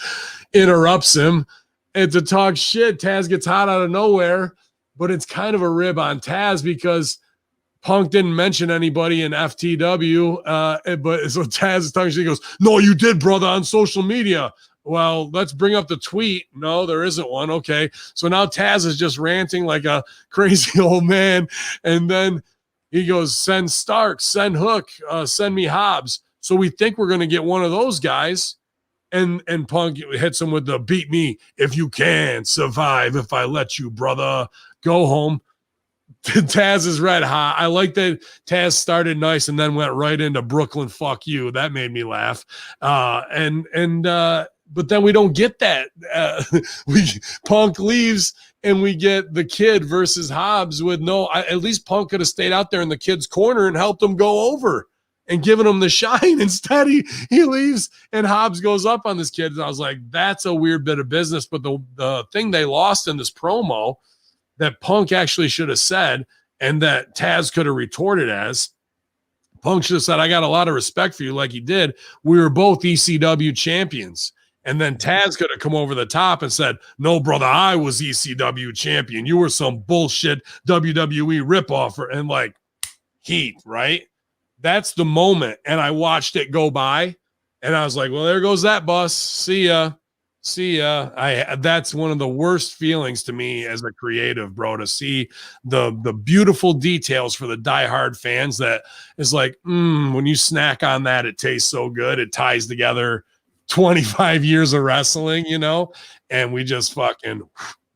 interrupts him, and to talk shit, Taz gets hot out of nowhere, but it's kind of a rib on Taz because Punk didn't mention anybody in FTW, but so Taz talking, she goes, "No, you did, brother, on social media." Well, let's bring up the tweet. No, there isn't one. Okay. So now Taz is just ranting like a crazy old man. And then he goes, "Send Stark, send Hook, send me Hobbs." So we think we're going to get one of those guys. And Punk hits him with the "beat me if you can, survive if I let you, brother, go home." Taz is red hot. I like that Taz started nice and then went right into Brooklyn, fuck you. That made me laugh. But then we don't get that. Punk leaves and we get the Kid versus Hobbs with at least Punk could have stayed out there in the Kid's corner and helped him go over and given him the shine. Instead, he leaves and Hobbs goes up on this Kid. And I was like, that's a weird bit of business. But the thing they lost in this promo that Punk actually should have said, and that Taz could have retorted as, Punk should have said, "I got a lot of respect for you," like he did. We were both ECW champions. And then Taz could have come over the top and said, "No, brother, I was ECW champion. You were some bullshit WWE ripoff." And like heat, right? That's the moment. And I watched it go by and I was like, well, there goes that bus. See ya. That's one of the worst feelings to me as a creative, bro, to see the beautiful details for the diehard fans that is like, when you snack on that, it tastes so good. It ties together 25 years of wrestling, and we just fucking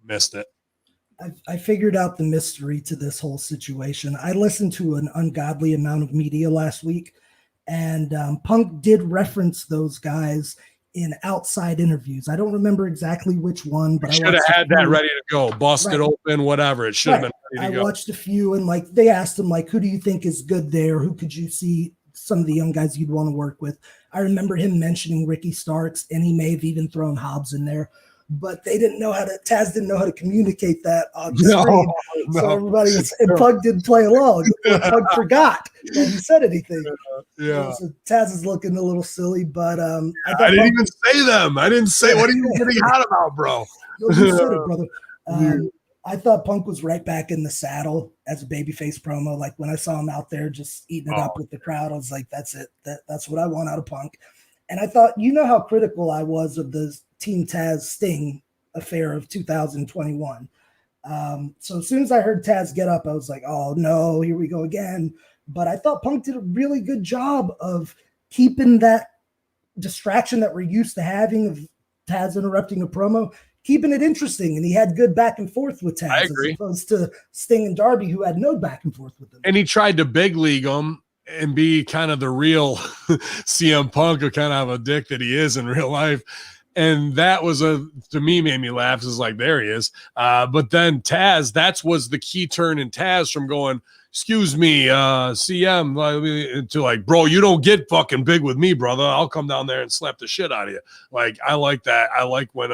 missed it. I figured out the mystery to this whole situation. I listened to an ungodly amount of media last week, and Punk did reference those guys in outside interviews. I don't remember exactly which one, but I should have had that ready to go, busted open, whatever. It should have been ready to go. I watched a few, and like they asked him, like, who do you think is good there? Who could you see some of the young guys you'd want to work with? I remember him mentioning Ricky Starks, and he may have even thrown Hobbs in there, but Taz didn't know how to communicate that on screen. So everybody and Pug didn't play along. Pug forgot that he said anything. Yeah. So Taz is looking a little silly, but I didn't even say them. I didn't say what are you getting hot about, bro? No, you said it, brother. I thought Punk was right back in the saddle as a babyface promo. Like when I saw him out there just eating it up with the crowd, I was like, that's it. That's what I want out of Punk. And I thought, how critical I was of the Team Taz Sting affair of 2021. So as soon as I heard Taz get up, I was like, oh no, here we go again. But I thought Punk did a really good job of keeping that distraction that we're used to having of Taz interrupting a promo, keeping it interesting. And he had good back and forth with Taz. I agree. As opposed to Sting and Darby, who had no back and forth with him. And he tried to big league him and be kind of the real CM Punk, who kind of have a dick that he is in real life. And that was to me made me laugh. It's like, there he is. But then Taz, that was the key turn in Taz from going, excuse me, CM, to like, bro, you don't get fucking big with me, brother. I'll come down there and slap the shit out of you. Like, I like that. I like when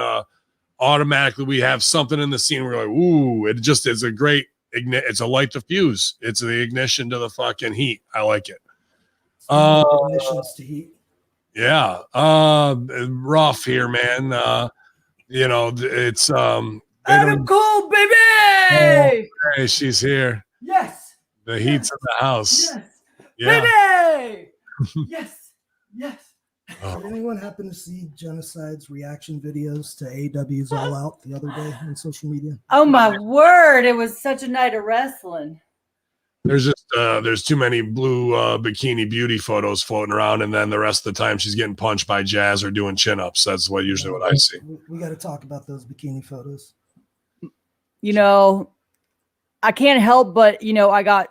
automatically we have something in the scene where we're like, ooh, it just is a great it's a light the fuse. It's the ignition to the fucking heat. I like it. Ignitions to heat. Yeah. Rough here, man. It's Adam Cole, baby. Oh, hey, she's here. Yes. The heat's in the house. Yes. Yeah. Baby. Yes. Yes. Did anyone happen to see Genocide's reaction videos to AEW's All Out the other day on social media? Oh my word! It was such a night of wrestling. There's just there's too many blue bikini beauty photos floating around, and then the rest of the time she's getting punched by Jazz or doing chin-ups. That's usually what I see. We got to talk about those bikini photos. You know, I can't help but, I got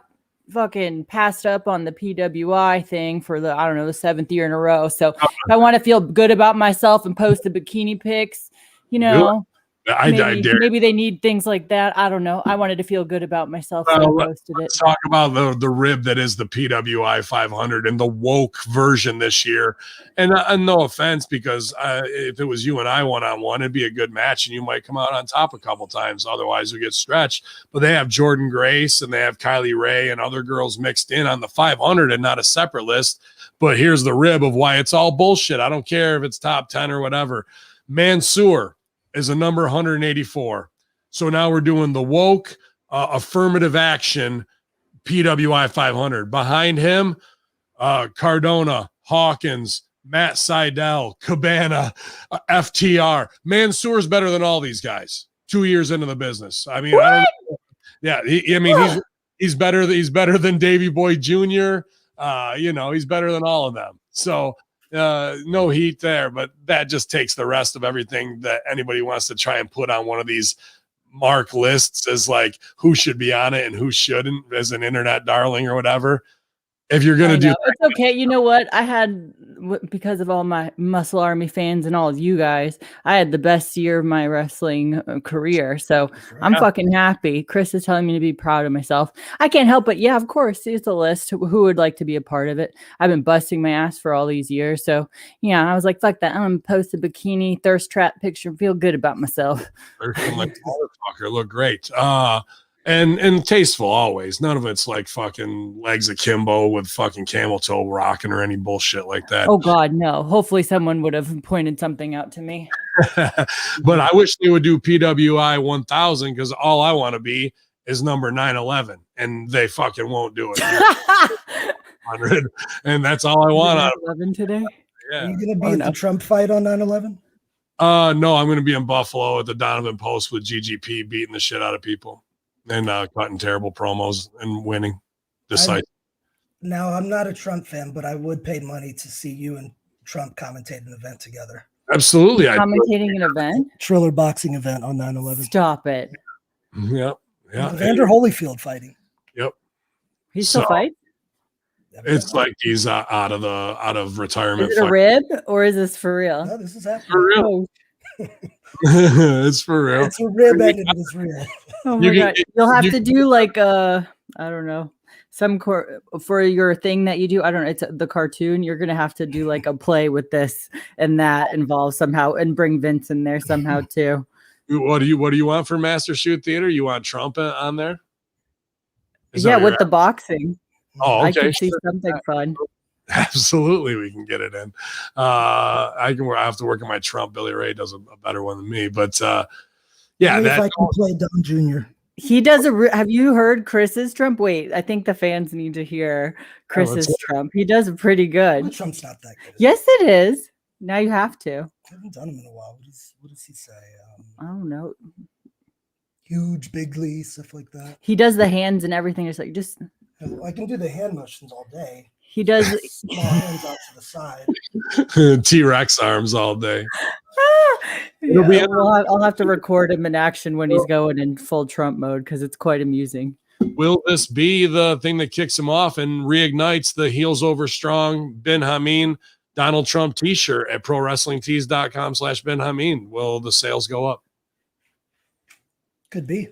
fucking passed up on the PWI thing for the 7th year in a row. So if I want to feel good about myself and post the bikini pics, Really? maybe they need things like that. I don't know. I wanted to feel good about myself, so I posted it. Let's talk about the rib that is the PWI 500 and the woke version this year. And no offense, because if it was you and I one-on-one, it'd be a good match, and you might come out on top a couple times. Otherwise, we get stretched. But they have Jordan Grace and they have Kylie Ray and other girls mixed in on the 500 and not a separate list. But here's the rib of why it's all bullshit. I don't care if it's top 10 or whatever. Mansoor is a number 184. So now we're doing the woke affirmative action PWI 500. Behind him, Cardona, Hawkins, Matt Seidel, Cabana, FTR. Mansoor's better than all these guys 2 years into the business. I mean, I don't know. Yeah, he's better. He's better than Davey Boy Jr. He's better than all of them. So no heat there, but that just takes the rest of everything that anybody wants to try and put on one of these mark lists as like who should be on it and who shouldn't as an internet darling or whatever. If you're going to do it's okay. You know what? I had, because of all my Muscle Army fans and all of you guys, I had the best year of my wrestling career. So I'm fucking happy. Chris is telling me to be proud of myself. I can't help but, yeah, of course, it's a list. Who would like to be a part of it? I've been busting my ass for all these years. So, yeah, I was like, fuck that. I'm going to post a bikini thirst trap picture and feel good about myself. Like motherfucker, look great. And tasteful always. None of it's like fucking legs akimbo with fucking camel toe rocking or any bullshit like that. Oh God, no. Hopefully someone would have pointed something out to me. But I wish they would do PWI 1000 because all I want to be is number 911, and they fucking won't do it. 100, and that's all I want out of 11 today. Yeah. Are you gonna be at the Trump fight on 9/11? No, I'm gonna be in Buffalo at the Donovan Post with GGP beating the shit out of people. And cutting terrible promos and winning decisive. Now, I'm not a Trump fan, but I would pay money to see you and Trump commentate an event together. Absolutely. Commentating an event? Triller boxing event on 9/11. Stop it. Yep. Yeah. Evander Holyfield fighting. Yep. He still fights? It's like he's out of retirement. Is it a rib or is this for real? No, this is happening. For real. It's for real. It's a rib and it is real. Oh my God. You'll have to do like I don't know, some for your thing that you do. I don't know. It's the cartoon. You're gonna have to do like a play with this and that involved somehow, and bring Vince in there somehow too. What do you want for Master Shoot Theater? You want Trump on there? Yeah, with the boxing. Oh, okay. I can see something fun. Absolutely, we can get it in. I have to work on my Trump. Billy Ray does a better one than me, but yeah, if I can play Don Jr. He does have you heard Chris's Trump? Wait, I think the fans need to hear Chris's Trump. He does pretty good. Well, Trump's not that good. Yes, it is. Now you have to. I haven't done him in a while. What does he say? I don't know. Huge, bigly, stuff like that. He does the hands and everything. It's like I can do the hand motions all day. He does small hands out to the side. T-Rex arms all day. Yeah, I'll have to record him in action when he's going in full Trump mode because it's quite amusing. Will this be the thing that kicks him off and reignites the heels over strong Ben Hamin Donald Trump t-shirt at prowrestlingtees.com/Ben Hamin. Will the sales go up? Could be.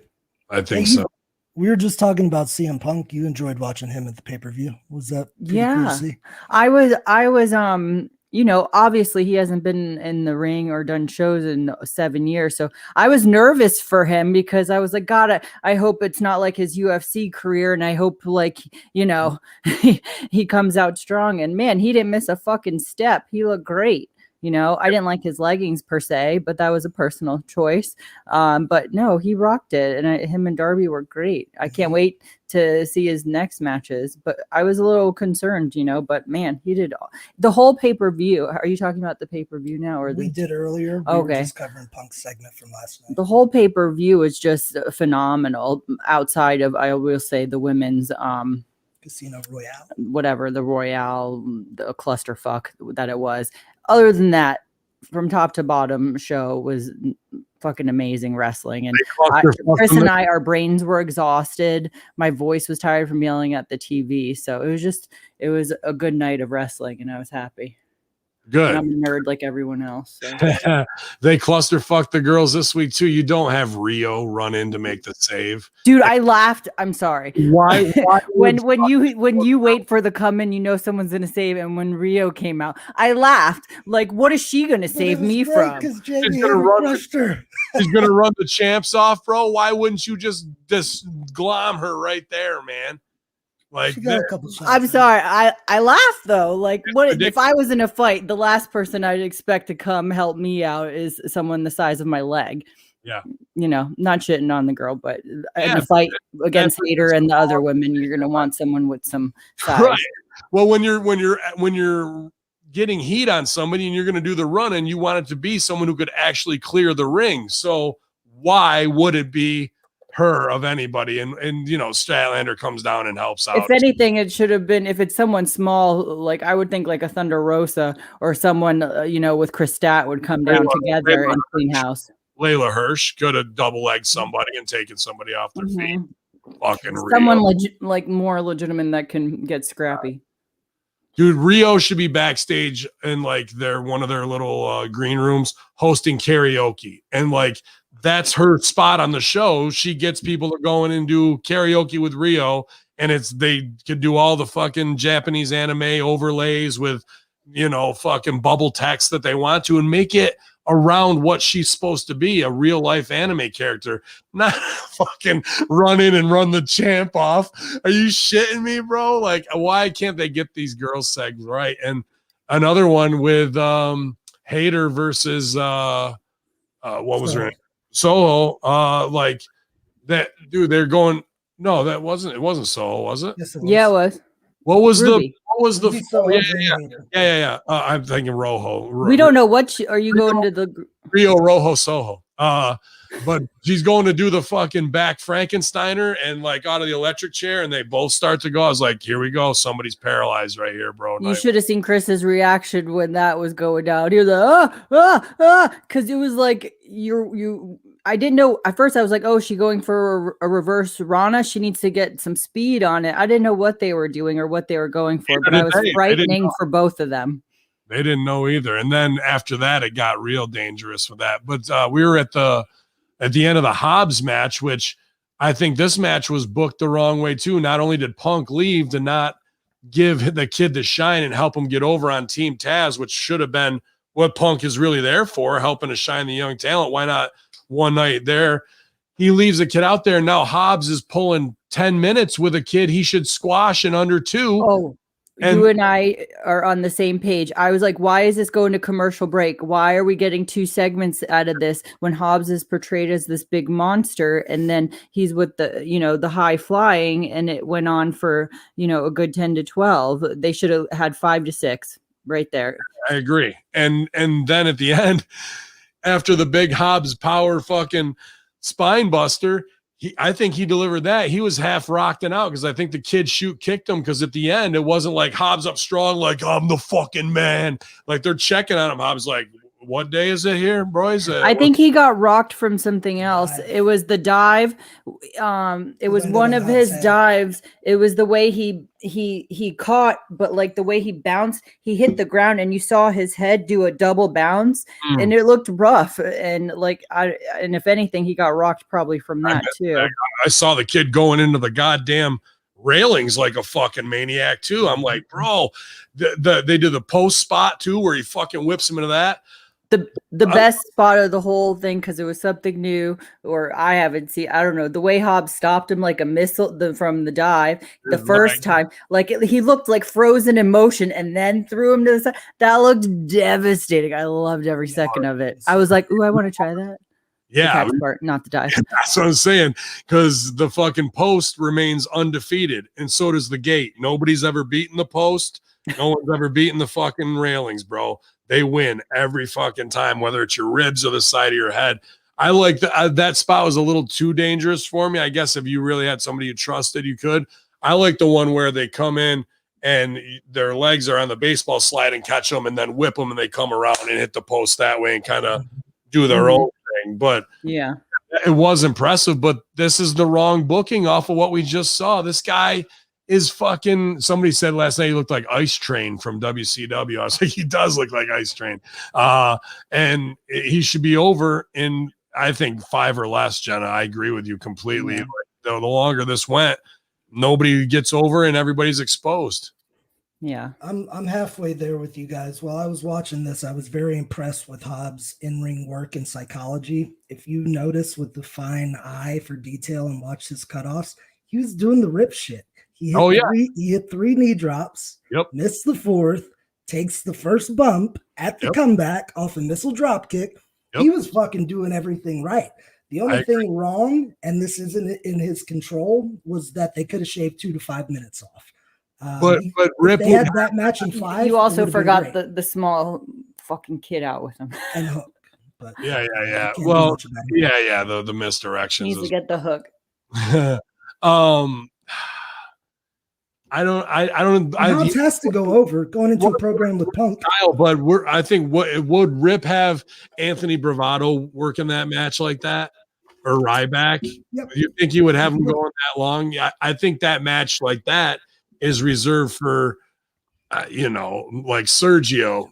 I think so. We were just talking about CM Punk. You enjoyed watching him at the pay-per-view. Was that pretty cool to see? I was obviously he hasn't been in the ring or done shows in 7 years. So I was nervous for him because I was like, God, I hope it's not like his UFC career. And I hope he comes out strong. And man, he didn't miss a fucking step. He looked great. I didn't like his leggings per se, but that was a personal choice. But no, he rocked it. And him and Darby were great. I can't wait to see his next matches, but I was a little concerned, but man, he did the whole pay-per-view. Are you talking about the pay-per-view now? Or we did earlier. We were just covering Punk's segment from last night. The whole pay-per-view is just phenomenal outside of, I will say, the women's, Casino Royale, whatever, the Royale, the clusterfuck that it was. Other than that, from top to bottom show was fucking amazing wrestling. And Chris and I, our brains were exhausted. My voice was tired from yelling at the TV. So it was a good night of wrestling and I was happy. Good. And I'm a nerd like everyone else. So. They clusterfucked the girls this week too. You don't have Rio run in to make the save. Dude, I laughed. I'm sorry. Why when you wait for the come in, someone's gonna save, and when Rio came out, I laughed. Like, what is she gonna save me from? Because Jamie crushed her. She's gonna run the champs off, bro. Why wouldn't you just glom her right there, man? Like, she got a couple shots. I'm sorry. I laughed thoh. Like, what if I was in a fight? The last person I'd expect to come help me out is someone the size of my leg. Yeah. Not shitting on the girl, but in a fight against Hater and the other women, you're gonna want someone with some size. Right. Well, when you're getting heat on somebody and you're gonna do the run, and you want it to be someone who could actually clear the ring. So why would it be her of anybody? And Statlander comes down and helps out. If anything, it should have been, if it's someone small, like I would think like a Thunder Rosa or someone with Chris Stat would come down together and clean house. Layla Hirsch could have double-legged somebody and taken somebody off their feet. Fucking someone more legitimate that can get scrappy. Dude, Rio should be backstage in like one of their little green rooms hosting karaoke, and like that's her spot on the show. She gets people to go in and do karaoke with Rio, and they could do all the fucking Japanese anime overlays with fucking bubble text that they want to, and make it around what she's supposed to be, a real life anime character, not fucking run in and run the champ off. Are you shitting me, bro? Like, why can't they get these girls segs right? And another one with Hater versus what was her name? Soho. Like that, dude, they're going, no, it wasn't Soho, was it? Yes, it was. Yeah, it was. What was Ruby. Yeah. I'm thinking Rojo. We don't know are you going to the Rio Rojo Soho? But she's going to do the fucking back Frankensteiner and like out of the electric chair, and they both start to go. I was like, here we go. Somebody's paralyzed right here, bro. You should have seen Chris's reaction when that was going down. He was like, because it was like I didn't know at first. I was like, oh, she going for a reverse Rana. She needs to get some speed on it. I didn't know what they were doing or what they were going for, but I was frightening for both of them. They didn't know either. And then after that, it got real dangerous with that. But we were at the end of the Hobbs match, which I think this match was booked the wrong way too. Not only did Punk leave to not give the kid the shine and help him get over on Team Taz, which should have been what Punk is really there for, helping to shine the young talent. Why not one night there? He leaves the kid out there. Now Hobbs is pulling 10 minutes with a kid he should squash in under 2. Oh, you and I are on the same page. I was like, why is this going to commercial break? Why are we getting 2 segments out of this when Hobbs is portrayed as this big monster, and then he's with the high flying, and it went on for, a good 10 to 12. They should have had 5 to 6 right there. I agree. And then at the end, after the big Hobbs power fucking spine buster, I think he delivered that. He was half rocked and out because I think the kid kicked him, because at the end, it wasn't like Hobbs up strong, like, I'm the fucking man. Like, they're checking on him. Hobbs like, what day is it here, boys? I think he got rocked from something else. It was the dive. It was one of his dives. It was the way he caught, but like the way he bounced, he hit the ground, and you saw his head do a double bounce, and it looked rough. And like and if anything, he got rocked probably from that too. I saw the kid going into the goddamn railings like a fucking maniac too. I'm like, bro, they do the post spot too, where he fucking whips him into that. The best spot of the whole thing, because it was something new, or I haven't seen. I don't know, the way Hobbs stopped him like a missile from the dive the first time. Like he looked like frozen in motion, and then threw him to the side. That looked devastating. I loved every second of it. I was like, ooh, I want to try that. Yeah, the catch part, not the dive. That's what I'm saying. Because the fucking post remains undefeated, and so does the gate. Nobody's ever beaten the post. No one's ever beaten the fucking railings, bro. They win every fucking time, whether it's your ribs or the side of your head. I like that spot was a little too dangerous for me. I guess if you really had somebody you trusted, you could. I like the one where they come in and their legs are on the baseball slide and catch them and then whip them, and they come around and hit the post that way and kind of do their own thing. But yeah, it was impressive. But this is the wrong booking off of what we just saw. This guy is fucking, somebody said last night he looked like Ice Train from WCW. I was like, he does look like Ice Train. And he should be over in, I think, 5 or less, Jenna. I agree with you completely. Yeah. The longer this went, nobody gets over and everybody's exposed. Yeah. I'm halfway there with you guys. While I was watching this, I was very impressed with Hobbs' in-ring work and psychology. If you notice with the fine eye for detail and watch his cutoffs, he was doing the rip shit. He hit 3 knee drops, missed the 4th, takes the first bump at the comeback off a missile drop kick. He was fucking doing everything right. The only thing wrong, and this isn't in his control, was that they could have shaved 2 to 5 minutes off. But Rip, they had that match in 5. You also forgot the small fucking kid out with him and Hook. But yeah. Well, yeah. The misdirections. Needs to get the Hook. Hobbs has to go over going into a program with Punk. But I think would Rip have Anthony Bravado work in that match like that, or Ryback? Yep. You think he would have him going that long? I think that match like that is reserved for, like Sergio,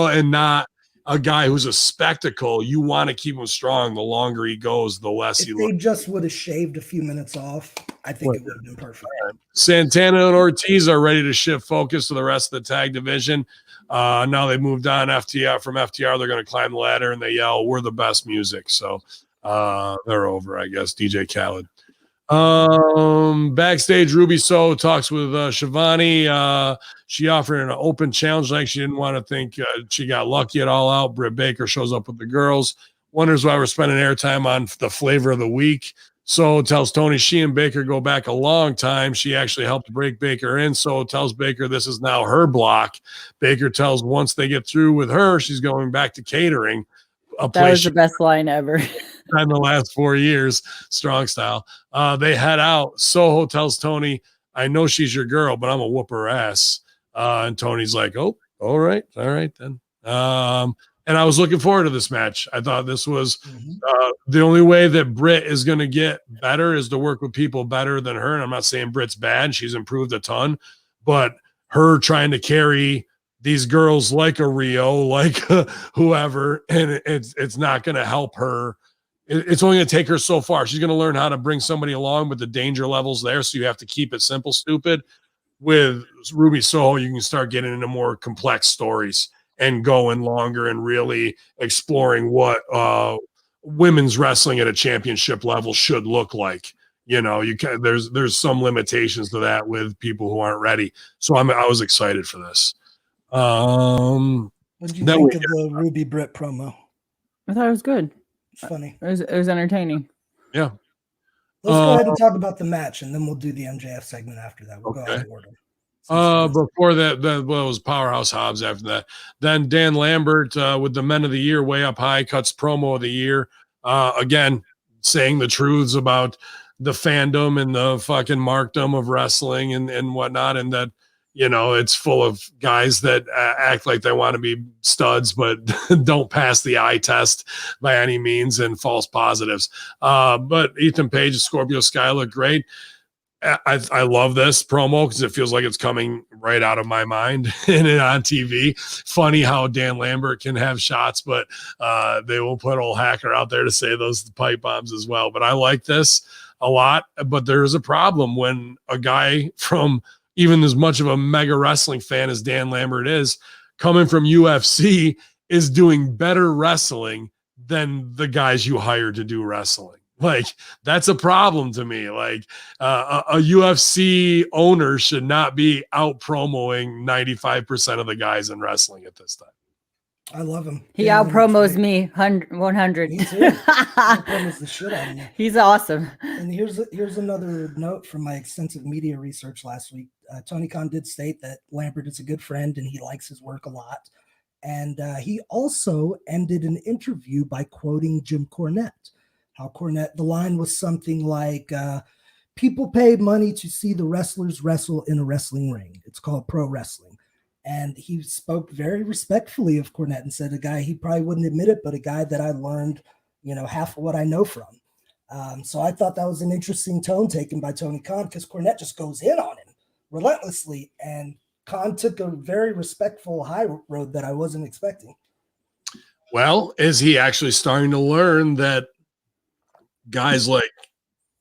and not a guy who's a spectacle. You want to keep him strong. The longer he goes, the less if they just would have shaved a few minutes off, I think it would have been perfect. Santana and Ortiz are ready to shift focus to the rest of the tag division. Now they moved on from FTR. They're going to climb the ladder and they yell, "We're the best music." So they're over, I guess. DJ Khaled. Backstage, Ruby Soho talks with Shivani. She offered an open challenge, like she didn't want to think she got lucky at All Out. Britt Baker shows up with the girls, wonders why we're spending airtime on the flavor of the week. So tells Tony she and Baker go back a long time. She actually helped break Baker in. So tells Baker this is now her block. Baker tells once they get through with her, she's going back to catering. That was the best line ever. In the last 4 years, strong style. They head out. Soho tells Tony, I know she's your girl, but I'm a whoop her ass. And Tony's like, oh, all right then. And I was looking forward to this match. I thought this was the only way that Britt is going to get better is to work with people better than her. And I'm not saying Britt's bad. She's improved a ton, but her trying to carry these girls like a Rio, like whoever, and it's not going to help her. It's only going to take her so far. She's going to learn how to bring somebody along, but the danger level's there. So you have to keep it simple, stupid. With Ruby Soho, you can start getting into more complex stories and going longer and really exploring what women's wrestling at a championship level should look like. There's some limitations to that with people who aren't ready. So I was excited for this. What did you think of the Ruby Britt promo? I thought it was good. It's funny. It was entertaining. Yeah. Let's go ahead and talk about the match, and then we'll do the MJF segment after that. We'll go out of order. Before that, it was Powerhouse Hobbs after that. Then Dan Lambert with the Men of the Year way up high cuts promo of the year. Again, saying the truths about the fandom and the fucking markdom of wrestling and whatnot, and that You know, it's full of guys that act like they want to be studs, but don't pass the eye test by any means, and false positives. But Ethan Page and Scorpio Sky look great. I love this promo because it feels like it's coming right out of my mind and on TV. Funny how Dan Lambert can have shots, but they will put old Hacker out there to say those pipe bombs as well. But I like this a lot. But there's a problem when a guy from even as much of a mega wrestling fan as Dan Lambert is, coming from UFC, is doing better wrestling than the guys you hired to do wrestling. Like, that's a problem to me. Like, a UFC owner should not be out promoting 95% of the guys in wrestling at this time. I love him. He out promos me 100. Me too. He promos the shit out of me. He's awesome. And here's another note from my extensive media research last week. Tony Khan did state that Lambert is a good friend and he likes his work a lot. And he also ended an interview by quoting Jim Cornette. How Cornette, the line was something like, people pay money to see the wrestlers wrestle in a wrestling ring. It's called pro wrestling. And he spoke very respectfully of Cornette and said, a guy, he probably wouldn't admit it, but a guy that I learned, half of what I know from. So I thought that was an interesting tone taken by Tony Khan, because Cornette just goes in on him relentlessly. And Khan took a very respectful high road that I wasn't expecting. Well, is he actually starting to learn that guys like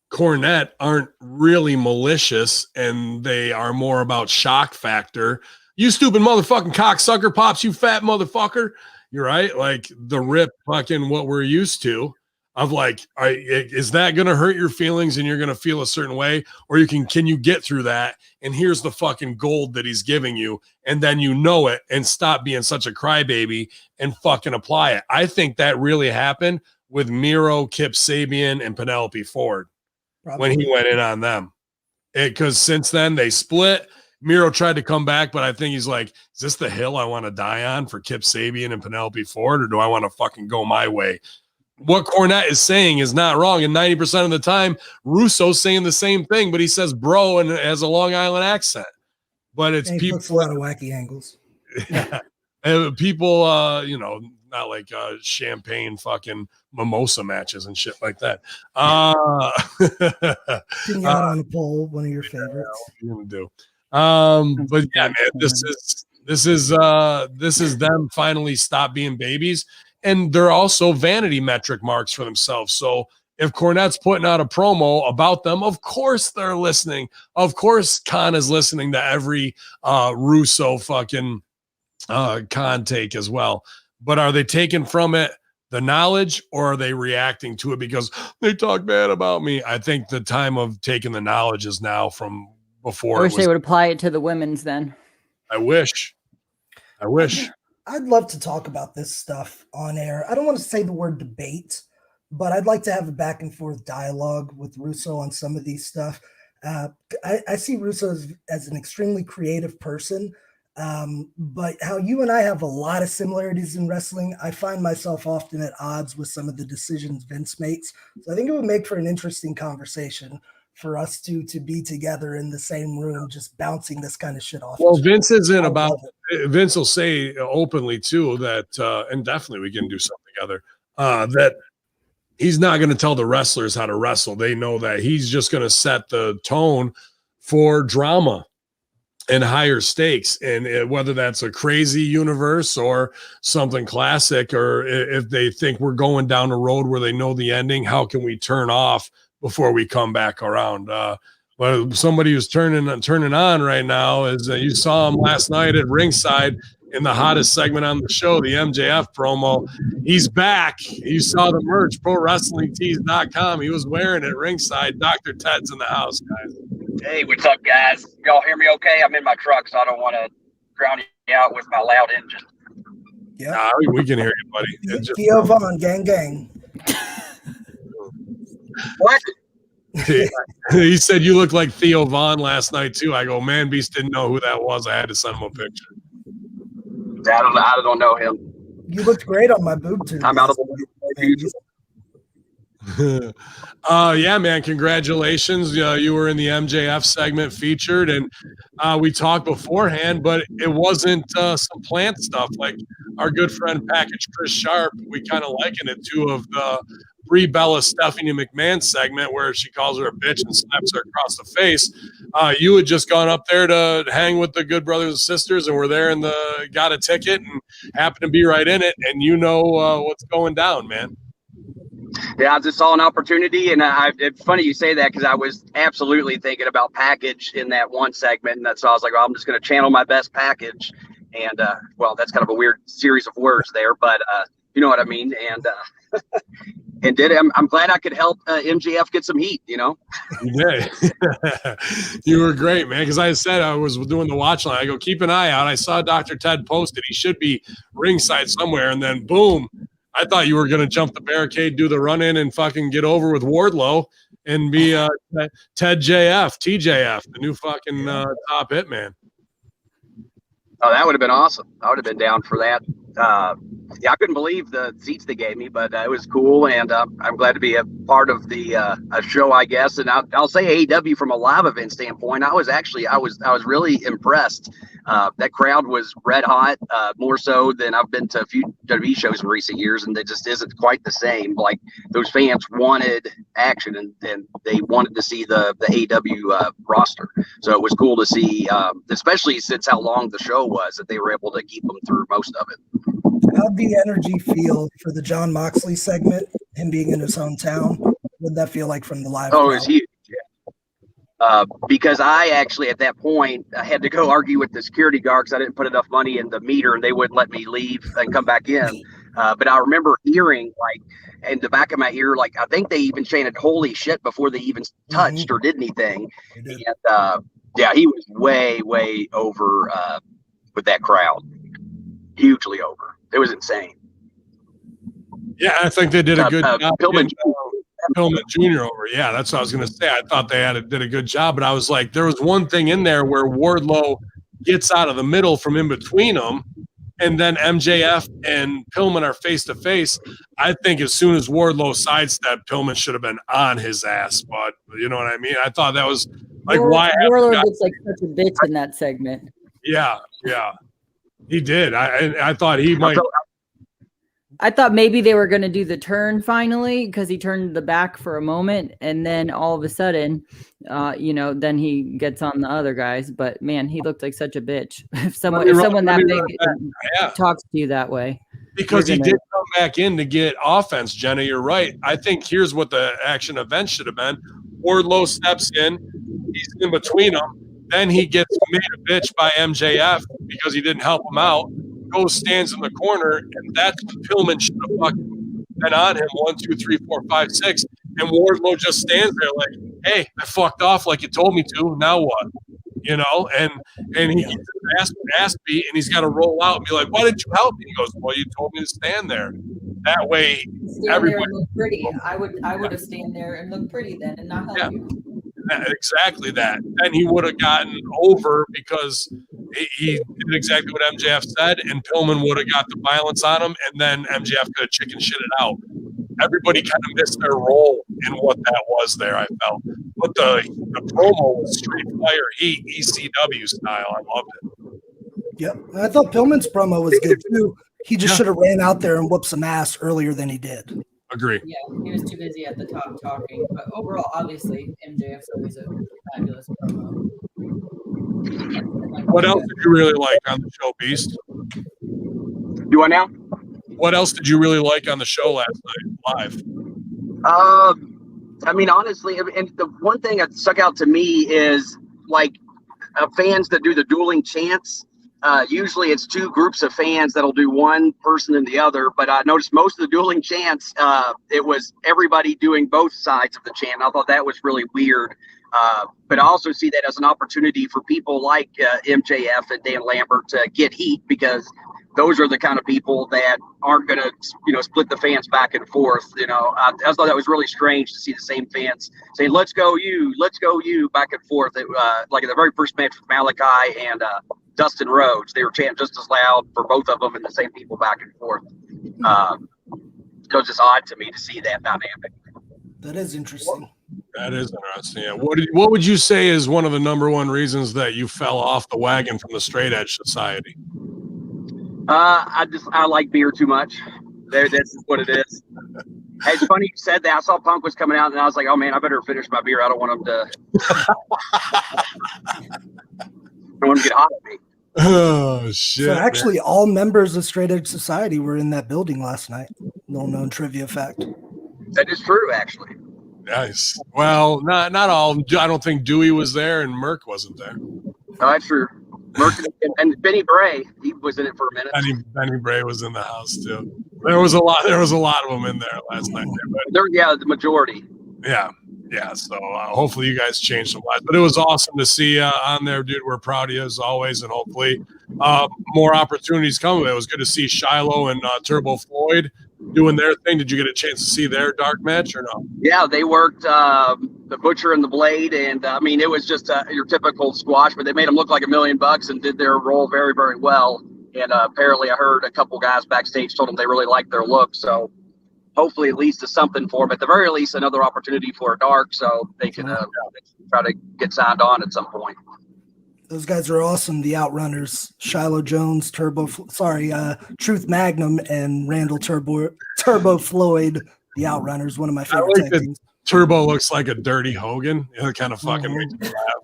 Cornette aren't really malicious and they are more about shock factor? You stupid motherfucking cocksucker, Pops, you fat motherfucker. You're right. Like the rip fucking what we're used to of like, is that going to hurt your feelings and you're going to feel a certain way? Or can you get through that? And here's the fucking gold that he's giving you. And then you know it and stop being such a crybaby and fucking apply it. I think that really happened with Miro, Kip Sabian, and Penelope Ford. Probably. When he went in on them. Because since then they split. Miro tried to come back, but I think he's like, is this the hill I want to die on for Kip Sabian and Penelope Ford, or do I want to fucking go my way? What Cornette is saying is not wrong, and 90% of the time, Russo's saying the same thing, but he says bro and has a Long Island accent. But it's people puts a lot of wacky angles. Yeah. And people, not like champagne fucking mimosa matches and shit like that. Sitting out on a pole, one of your favorites. What are you gonna do? But yeah, man, this is them finally stop being babies, and they're also vanity metric marks for themselves. So if Cornette's putting out a promo about them, of course they're listening. Of course Khan is listening to every Russo fucking Khan take as well. But are they taking from it the knowledge, or are they reacting to it because they talk bad about me? I think the time of taking the knowledge is now from before. I wish they would apply it to the women's then. I wish. I'd love to talk about this stuff on air. I don't want to say the word debate, but I'd like to have a back and forth dialogue with Russo on some of these stuff. I see Russo as an extremely creative person, but how you and I have a lot of similarities in wrestling, I find myself often at odds with some of the decisions Vince makes. So I think it would make for an interesting conversation for us to be together in the same room, just bouncing this kind of shit off. Well, Vince isn't about it. Vince will say openly too that, and definitely we can do something together, that he's not going to tell the wrestlers how to wrestle. They know that he's just going to set the tone for drama and higher stakes. And whether that's a crazy universe or something classic, or if they think we're going down a road where they know the ending, how can we turn off before we come back around? But somebody who's turning on right now is you saw him last night at ringside in the hottest segment on the show, the MJF promo. He's back. You saw the merch, ProWrestlingTees.com. He was wearing it ringside. Dr. Ted's in the house, guys. Hey, what's up, guys? Y'all hear me okay? I'm in my truck, so I don't want to drown you out with my loud engine. Yeah, nah, we can hear you, buddy. Theo Vaughn, gang. What? He said you look like Theo Vaughn last night too. I go, Man Beast didn't know who that was. I had to send him a picture. I don't know him. You looked great on my boob tube. I'm out of the Yeah, man, congratulations. You were in the MJF segment featured, and we talked beforehand, but it wasn't some plant stuff like our good friend Package Chris Sharp. We kind of liken it to of the Brie Bella Stephanie McMahon segment where she calls her a bitch and slaps her across the face. You had just gone up there to hang with the good brothers and sisters, and were there and got a ticket and happened to be right in it, and what's going down, man. Yeah, I just saw an opportunity, and it's funny you say that because I was absolutely thinking about Package in that one segment, and so I was like, well, I'm just going to channel my best Package, and well, that's kind of a weird series of words there, but you know what I mean, and and I'm glad I could help MJF get some heat, you know. You did. You were great, man. Because I said I was doing the watch line. I go, keep an eye out. I saw Dr. Ted posted. He should be ringside somewhere, and then boom. I thought you were going to jump the barricade, do the run-in, and fucking get over with Wardlow and be Ted JF, TJF, the new fucking top hit man. Oh, that would have been awesome. I would have been down for that. Yeah, I couldn't believe the seats they gave me, but it was cool, and I'm glad to be a part of the a show, I guess. And I'll say AEW from a live event standpoint, I was really impressed. That crowd was red hot, more so than I've been to a few WWE shows in recent years, and it just isn't quite the same. Like those fans wanted action, and they wanted to see the AEW roster. So it was cool to see, especially since how long the show was, that they were able to keep them through most of it. How'd the energy feel for the John Moxley segment, him being in his hometown? What'd that feel like from the live? Oh, it was huge. Because I actually, at that point, I had to go argue with the security guard because I didn't put enough money in the meter and they wouldn't let me leave and come back in. But I remember hearing, like, in the back of my ear, like, I think they even chanted "holy shit" before they even touched or did anything. And yeah, he was way, way over with that crowd. Hugely over. It was insane. Yeah, I think they did a good job. Pillman Jr. over. Yeah, that's what I was going to say. I thought they did a good job, but I was like, there was one thing in there where Wardlow gets out of the middle from in between them, and then MJF and Pillman are face to face. I think as soon as Wardlow sidestepped, Pillman should have been on his ass. But you know what I mean? I thought that was like why Wardlow looks like such a bitch in that segment. Yeah, he did. I thought he might. I thought maybe they were going to do the turn finally because he turned the back for a moment, and then all of a sudden, then he gets on the other guys. But man, he looked like such a bitch. If someone that big talks to you that way, because he did come back in to get offense. Jenna, you're right. I think here's what the action event should have been: Wardlow steps in, he's in between them, then he gets made a bitch by MJF because he didn't help him out. Goes, stands in the corner, and that's when Pillman should have fucking been on him 1, 2, 3, 4, 5, 6, and Wardlow just stands there like, "Hey, I fucked off like you told me to. Now what?" You know, and he gets his ass beat, and he's got to roll out and be like, "Why didn't you help me?" He goes, "Well, you told me to stand there." That way, everybody looked pretty. I would have stand there and looked pretty then, and not help you. Exactly that. And he would have gotten over because he did exactly what MJF said, and Pillman would have got the violence on him, and then MJF could have chicken shit it out. Everybody kind of missed their role in what that was there, I felt. But the promo was straight fire heat, ECW style. I loved it. Yep. I thought Pillman's promo was good too. He just should have ran out there and whooped some ass earlier than he did. Agree. Yeah, he was too busy at the top talking. But overall, obviously, MJF's always a fabulous promo. What else did you really like on the show, Beast? Do I now? What else did you really like on the show last night, live? I mean, honestly, and the one thing that stuck out to me is like fans that do the dueling chants. Usually it's two groups of fans that'll do one person and the other, but I noticed most of the dueling chants, it was everybody doing both sides of the chant. I thought that was really weird. But I also see that as an opportunity for people like MJF and Dan Lambert to get heat, because those are the kind of people that aren't going to, split the fans back and forth. I thought that was really strange to see the same fans saying, let's go you, back and forth. Like in the very first match with Malachi and Dustin Rhodes, they were chanting just as loud for both of them and the same people back and forth. It was just odd to me to see that dynamic. That is interesting. That is interesting. Yeah. What would you say is one of the number one reasons that you fell off the wagon from the Straight Edge Society? I like beer too much. That's what it is. Hey, it's funny you said that. I saw Punk was coming out, and I was like, "Oh man, I better finish my beer. I don't want him to. I don't want to get hot at me." Oh shit! So actually, all members of Straight Edge Society were in that building last night. Little known trivia fact. That is true, actually. Nice. Well, not all. I don't think Dewey was there, and Merck wasn't there. Oh, that's true. Merck and Benny Bray, he was in it for a minute. Benny Bray was in the house too. There was a lot of them in there last night. The majority. Yeah. So hopefully you guys changed some lives. But it was awesome to see on there, dude. We're proud of you as always, and hopefully more opportunities coming. It was good to see Shiloh and Turbo Floyd doing their thing. Did you get a chance to see their dark match or no? Yeah, they worked the Butcher and the Blade, and I mean, it was just your typical squash, but they made them look like $1 million and did their role very, very well. And apparently I heard a couple guys backstage told them they really liked their look. So hopefully it leads to something for them. At the very least, another opportunity for a dark so they can try to get signed on at some point. Those guys are awesome. The Outrunners, Shiloh Jones, Truth Magnum, and Randall Turbo Floyd. The Outrunners, one of my favorite tag teams. Turbo looks like a dirty Hogan. It kind of fucking makes me laugh.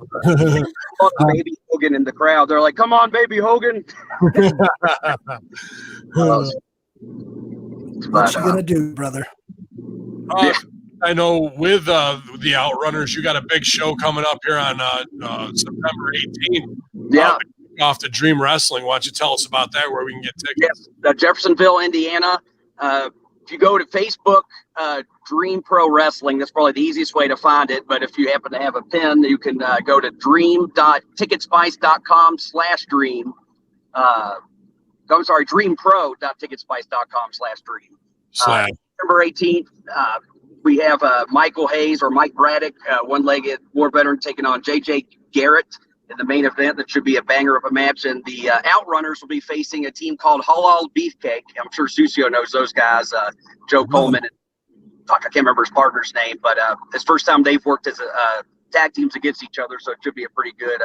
Baby Hogan in the crowd. They're like, "Come on, baby Hogan." What you gonna do, brother? I know with the Outrunners, you got a big show coming up here on September 18th. Yeah. Off the Dream Wrestling. Why don't you tell us about that, where we can get tickets? Yeah, Jeffersonville, Indiana. If you go to Facebook, Dream Pro Wrestling, that's probably the easiest way to find it. But if you happen to have a pen, you can go to dream.ticketspice.com/dream. I'm sorry, dreampro.ticketspice.com/dream. September 18th, we have Michael Hayes or Mike Braddock, one-legged war veteran, taking on JJ Garrett in the main event. That should be a banger of a match. And the Outrunners will be facing a team called Halal Beefcake. I'm sure Silvio knows those guys, Joe Coleman. And I can't remember his partner's name, but it's first time they've worked as tag teams against each other, so it should be a pretty good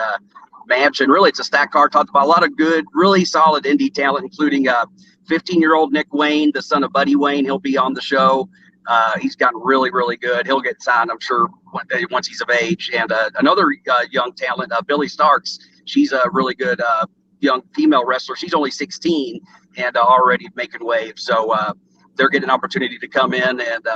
match. And really, it's a stack card. Talked about a lot of good, really solid indie talent, including 15-year-old Nick Wayne, the son of Buddy Wayne. He'll be on the show. He's gotten really, really good. He'll get signed, I'm sure, once he's of age. And another young talent, Billy Starks. She's a really good young female wrestler. She's only 16 and already making waves. So they're getting an opportunity to come in and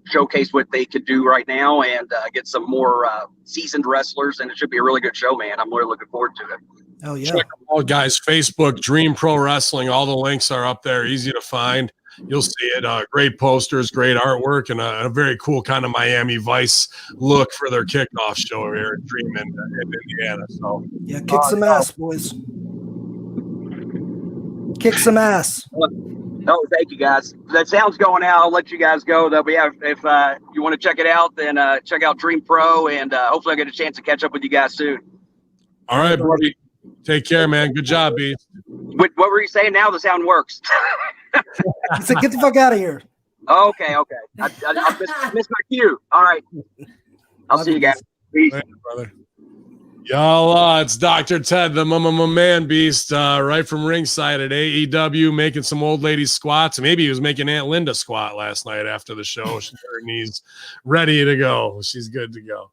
showcase what they can do right now and get some more seasoned wrestlers. And it should be a really good show, man. I'm really looking forward to it. Oh, yeah. Check them out, guys. Facebook, Dream Pro Wrestling. All the links are up there. Easy to find. You'll see it. Great posters, great artwork, and a very cool kind of Miami Vice look for their kickoff show over here at Dream in Indiana. So yeah, kick some ass, boys. Kick some ass. Oh, thank you, guys. That sound's going out. I'll let you guys go. Though, if you want to check it out, then check out Dream Pro, and hopefully I get a chance to catch up with you guys soon. All right, buddy. Take care, man. Good job, B. What were you saying now? The sound works. He said, "Get the fuck out of here." Okay. I missed my cue. All right. I'll see you guys. Peace. Later, brother. Y'all, it's Dr. Ted, the man beast, right from ringside at AEW, making some old lady squats. Maybe he was making Aunt Linda squat last night after the show. She's her knees ready to go. She's good to go.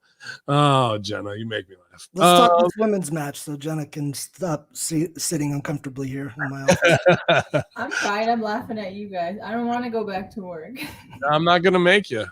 Oh, Jenna, you make me laugh. Let's talk this women's match so Jenna can stop sitting uncomfortably here in my office. I'm fine. I'm laughing at you guys. I don't want to go back to work. I'm not going to make you.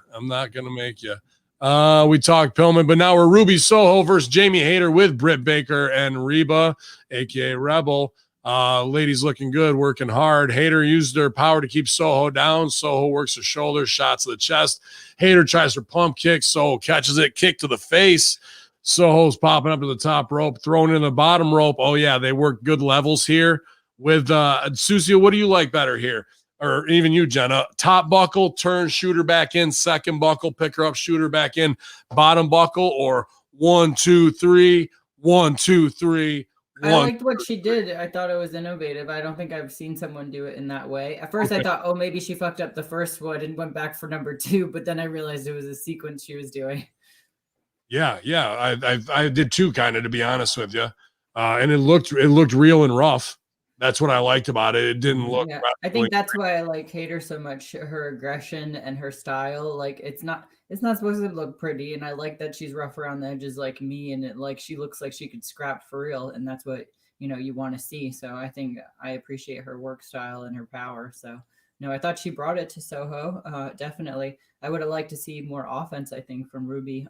We talked Pillman, but now we're Ruby Soho versus Jamie Hayter with Britt Baker and Reba, a.k.a. Rebel. Ladies looking good, working hard. Hayter used her power to keep Soho down. Soho works her shoulders, shots to the chest. Hayter tries her pump kick. Soho catches it, kick to the face. Soho's popping up to the top rope, throwing in the bottom rope. Oh, yeah, they work good levels here. With Silvio, what do you like better here? Or even you, Jenna? Top buckle, turn, shoot her back in. Second buckle, pick her up, shoot her back in. Bottom buckle, or 1, 2, 3, 1, 2, 3, I liked what she did. I thought it was innovative. I don't think I've seen someone do it in that way. At first, I thought, oh, maybe she fucked up the first one and went back for number 2, but then I realized it was a sequence she was doing. Yeah. I did too, kind of, to be honest with you. And it looked real and rough. That's what I liked about it. It didn't look. Yeah, I think that's why I like Hater so much. Her aggression and her style. Like it's not supposed to look pretty, and I like that she's rough around the edges like me, and she looks like she could scrap for real, and that's what you want to see. So I think I appreciate her work style and her power. So no, I thought she brought it to Soho. Definitely, I would have liked to see more offense. I think from Ruby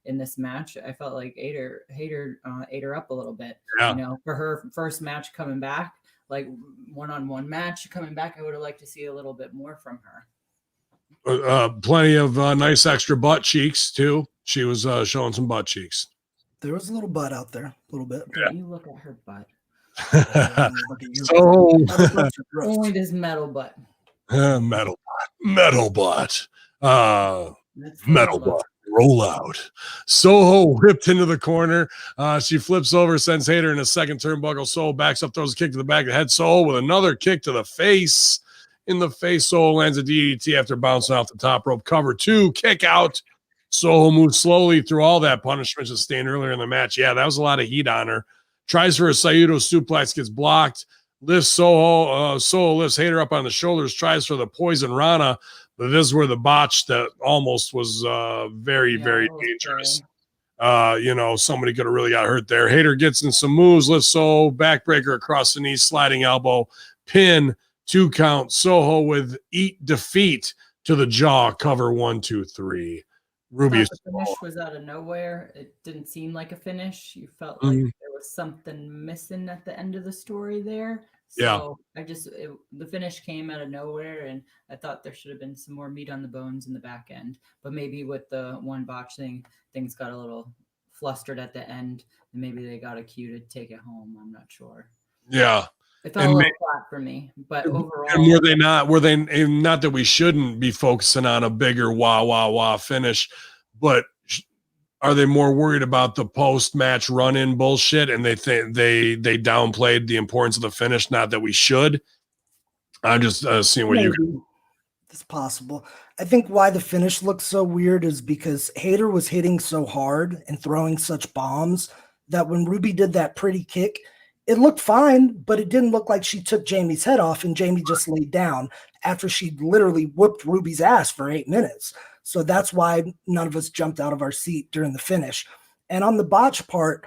in this match. I felt like Hater ate her up a little bit. Yeah. For her first match coming back. Like one-on-one match coming back, I would have liked to see a little bit more from her. Plenty of nice extra butt cheeks too. She was showing some butt cheeks. There was a little butt out there, a little bit. Yeah. You look at her butt. So only this metal butt. Metal butt. Metal butt. Roll out. Soho whipped into the corner. She flips over, sends Hater in a second turnbuckle. Soho backs up, throws a kick to the back of the head. Soho with another kick to the face. In the face, Soho lands a DDT after bouncing off the top rope. Cover 2, kick out. Soho moves slowly through all that punishment sustained earlier in the match. Yeah, that was a lot of heat on her. Tries for a Sayudo suplex, gets blocked. Lifts Soho. Soho lifts Hater up on the shoulders. Tries for the poison Rana. But this is where the botch that almost was very, very dangerous. Somebody could have really got hurt there. Hater gets in some moves, lifts Soho, backbreaker across the knee, sliding elbow, pin, 2 count. Soho with eat defeat to the jaw, cover 1, 2, 3. Ruby. The finish was out of nowhere. It didn't seem like a finish. You felt like there was something missing at the end of the story there. So yeah. The finish came out of nowhere, and I thought there should have been some more meat on the bones in the back end. But maybe with the one botch thing, things got a little flustered at the end, and maybe they got a cue to take it home. I'm not sure. Yeah. It felt a little flat for me, but overall. And were they not that we shouldn't be focusing on a bigger wah finish, but are they more worried about the post-match run-in bullshit, and they think they downplayed the importance of the finish? Not that we should. I'm just seeing what you. It's possible. I think why the finish looks so weird is because Hater was hitting so hard and throwing such bombs that when Ruby did that pretty kick, it looked fine, but it didn't look like she took Jamie's head off, and Jamie just laid down after she literally whooped Ruby's ass for 8 minutes. So that's why none of us jumped out of our seat during the finish. And on the botch part,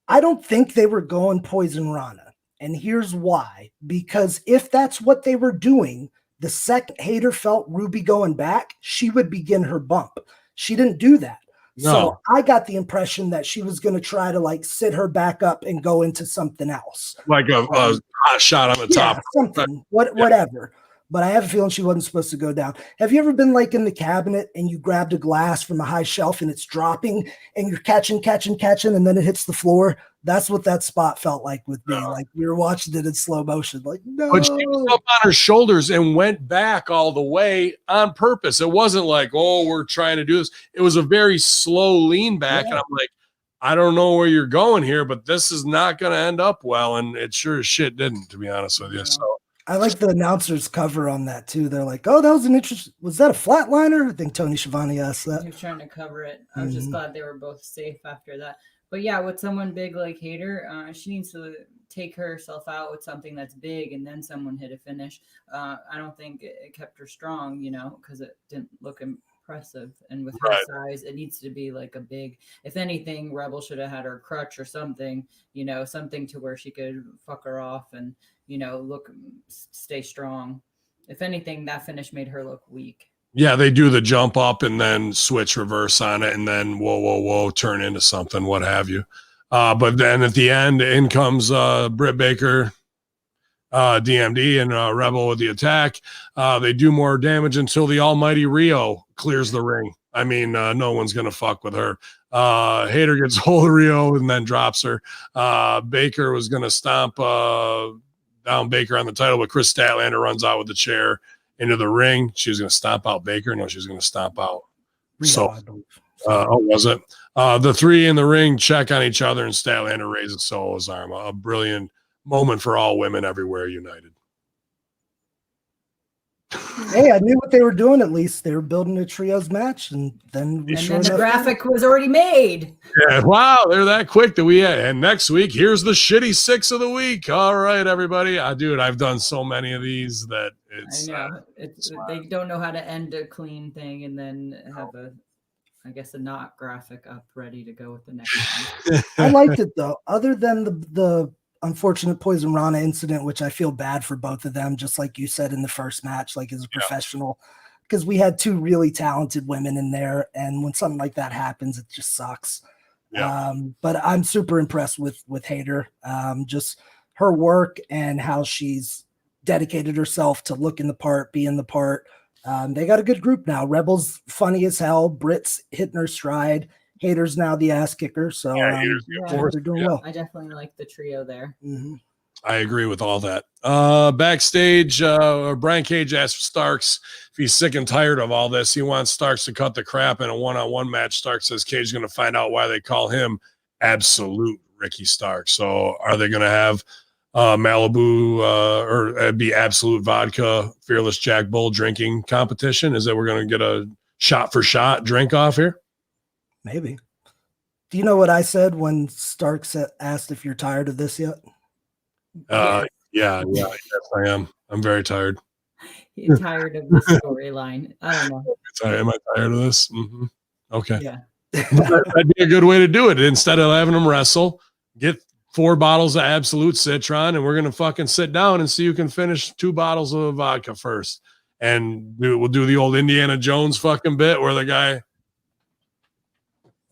I don't think they were going Poison Rana. And here's why. Because if that's what they were doing, the second Hater felt Ruby going back, she would begin her bump. She didn't do that. No. So I got the impression that she was going to try to sit her back up and go into something else. Like a hot shot on the top. Something, whatever. But I have a feeling she wasn't supposed to go down. Have you ever been in the cabinet and you grabbed a glass from a high shelf and it's dropping and you're catching, and then it hits the floor? That's what that spot felt like with me. Like we were watching it in slow motion. No. But she was up on her shoulders and went back all the way on purpose. It wasn't like, oh, we're trying to do this. It was a very slow lean back. Yeah. And I'm like, I don't know where you're going here, but this is not going to end up well. And it sure as shit didn't, to be honest with you. So. I like the announcer's cover on that too. They're like, "Oh, that was an interesting. Was that a flatliner?" I think Tony Schiavone asked that. He was trying to cover it. I was just glad they were both safe after that. But yeah, with someone big like Hater, she needs to take herself out with something that's big, and then someone hit a finish. I don't think it kept her strong, because it didn't look impressive. And with her size, it needs to be like a big. If anything, Rebel should have had her crutch or something, something to where she could fuck her off and. Stay strong. If anything, that finish made her look weak. Yeah, they do the jump up and then switch reverse on it and then whoa, turn into something, what have you. But then at the end, in comes Britt Baker, DMD, and Rebel with the attack. They do more damage until the almighty Rio clears the ring. I mean, no one's going to fuck with her. Hater gets hold of Rio and then drops her. Baker was going to stomp down Baker on the title, but Chris Statlander runs out with the chair into the ring. She was going to stomp out Baker. No, she was going to stomp out. Rio, was it? The three in the ring check on each other, and Statlander raises Solo's arm. A brilliant moment for all women everywhere united. Hey, I knew what they were doing. At least they were building a trios match, and then the graphic was already made. Yeah, wow, they're that quick that we had. And next week, here's the shitty 6 of the week. All right, everybody. Dude, I've done so many of these that it's. I know they don't know how to end a clean thing and then have a not graphic up ready to go with the next one. I liked it though. Other than the unfortunate Poison Rana incident, which I feel bad for both of them, just like you said in the first match, like as a professional, because we had two really talented women in there, and when something like that happens, it just sucks. Yeah. But I'm super impressed with Hayter, just her work and how she's dedicated herself to looking the part, being the part. They got a good group now. Rebel's funny as hell. Britt's hitting her stride. Hayter's now the ass kicker. So they're doing well. I definitely like the trio there. Mm-hmm. I agree with all that. Backstage, Brian Cage asked Starks if he's sick and tired of all this. He wants Starks to cut the crap in a one-on-one match. Starks says Cage is going to find out why they call him Absolute Ricky Starks. So are they going to have Malibu or be Absolute Vodka Fearless Jack Bull drinking competition? Is that we're going to get a shot for shot drink off here? Maybe. Do you know what I said when Starks asked if you're tired of this yet? Yes, I am. I'm very tired. He's tired of the storyline. I don't know. Am I tired of this? Mm-hmm. Okay. Yeah. That'd be a good way to do it. Instead of having them wrestle, get 4 bottles of Absolute Citron, and we're going to fucking sit down and see who can finish 2 bottles of vodka first. And we'll do the old Indiana Jones fucking bit where the guy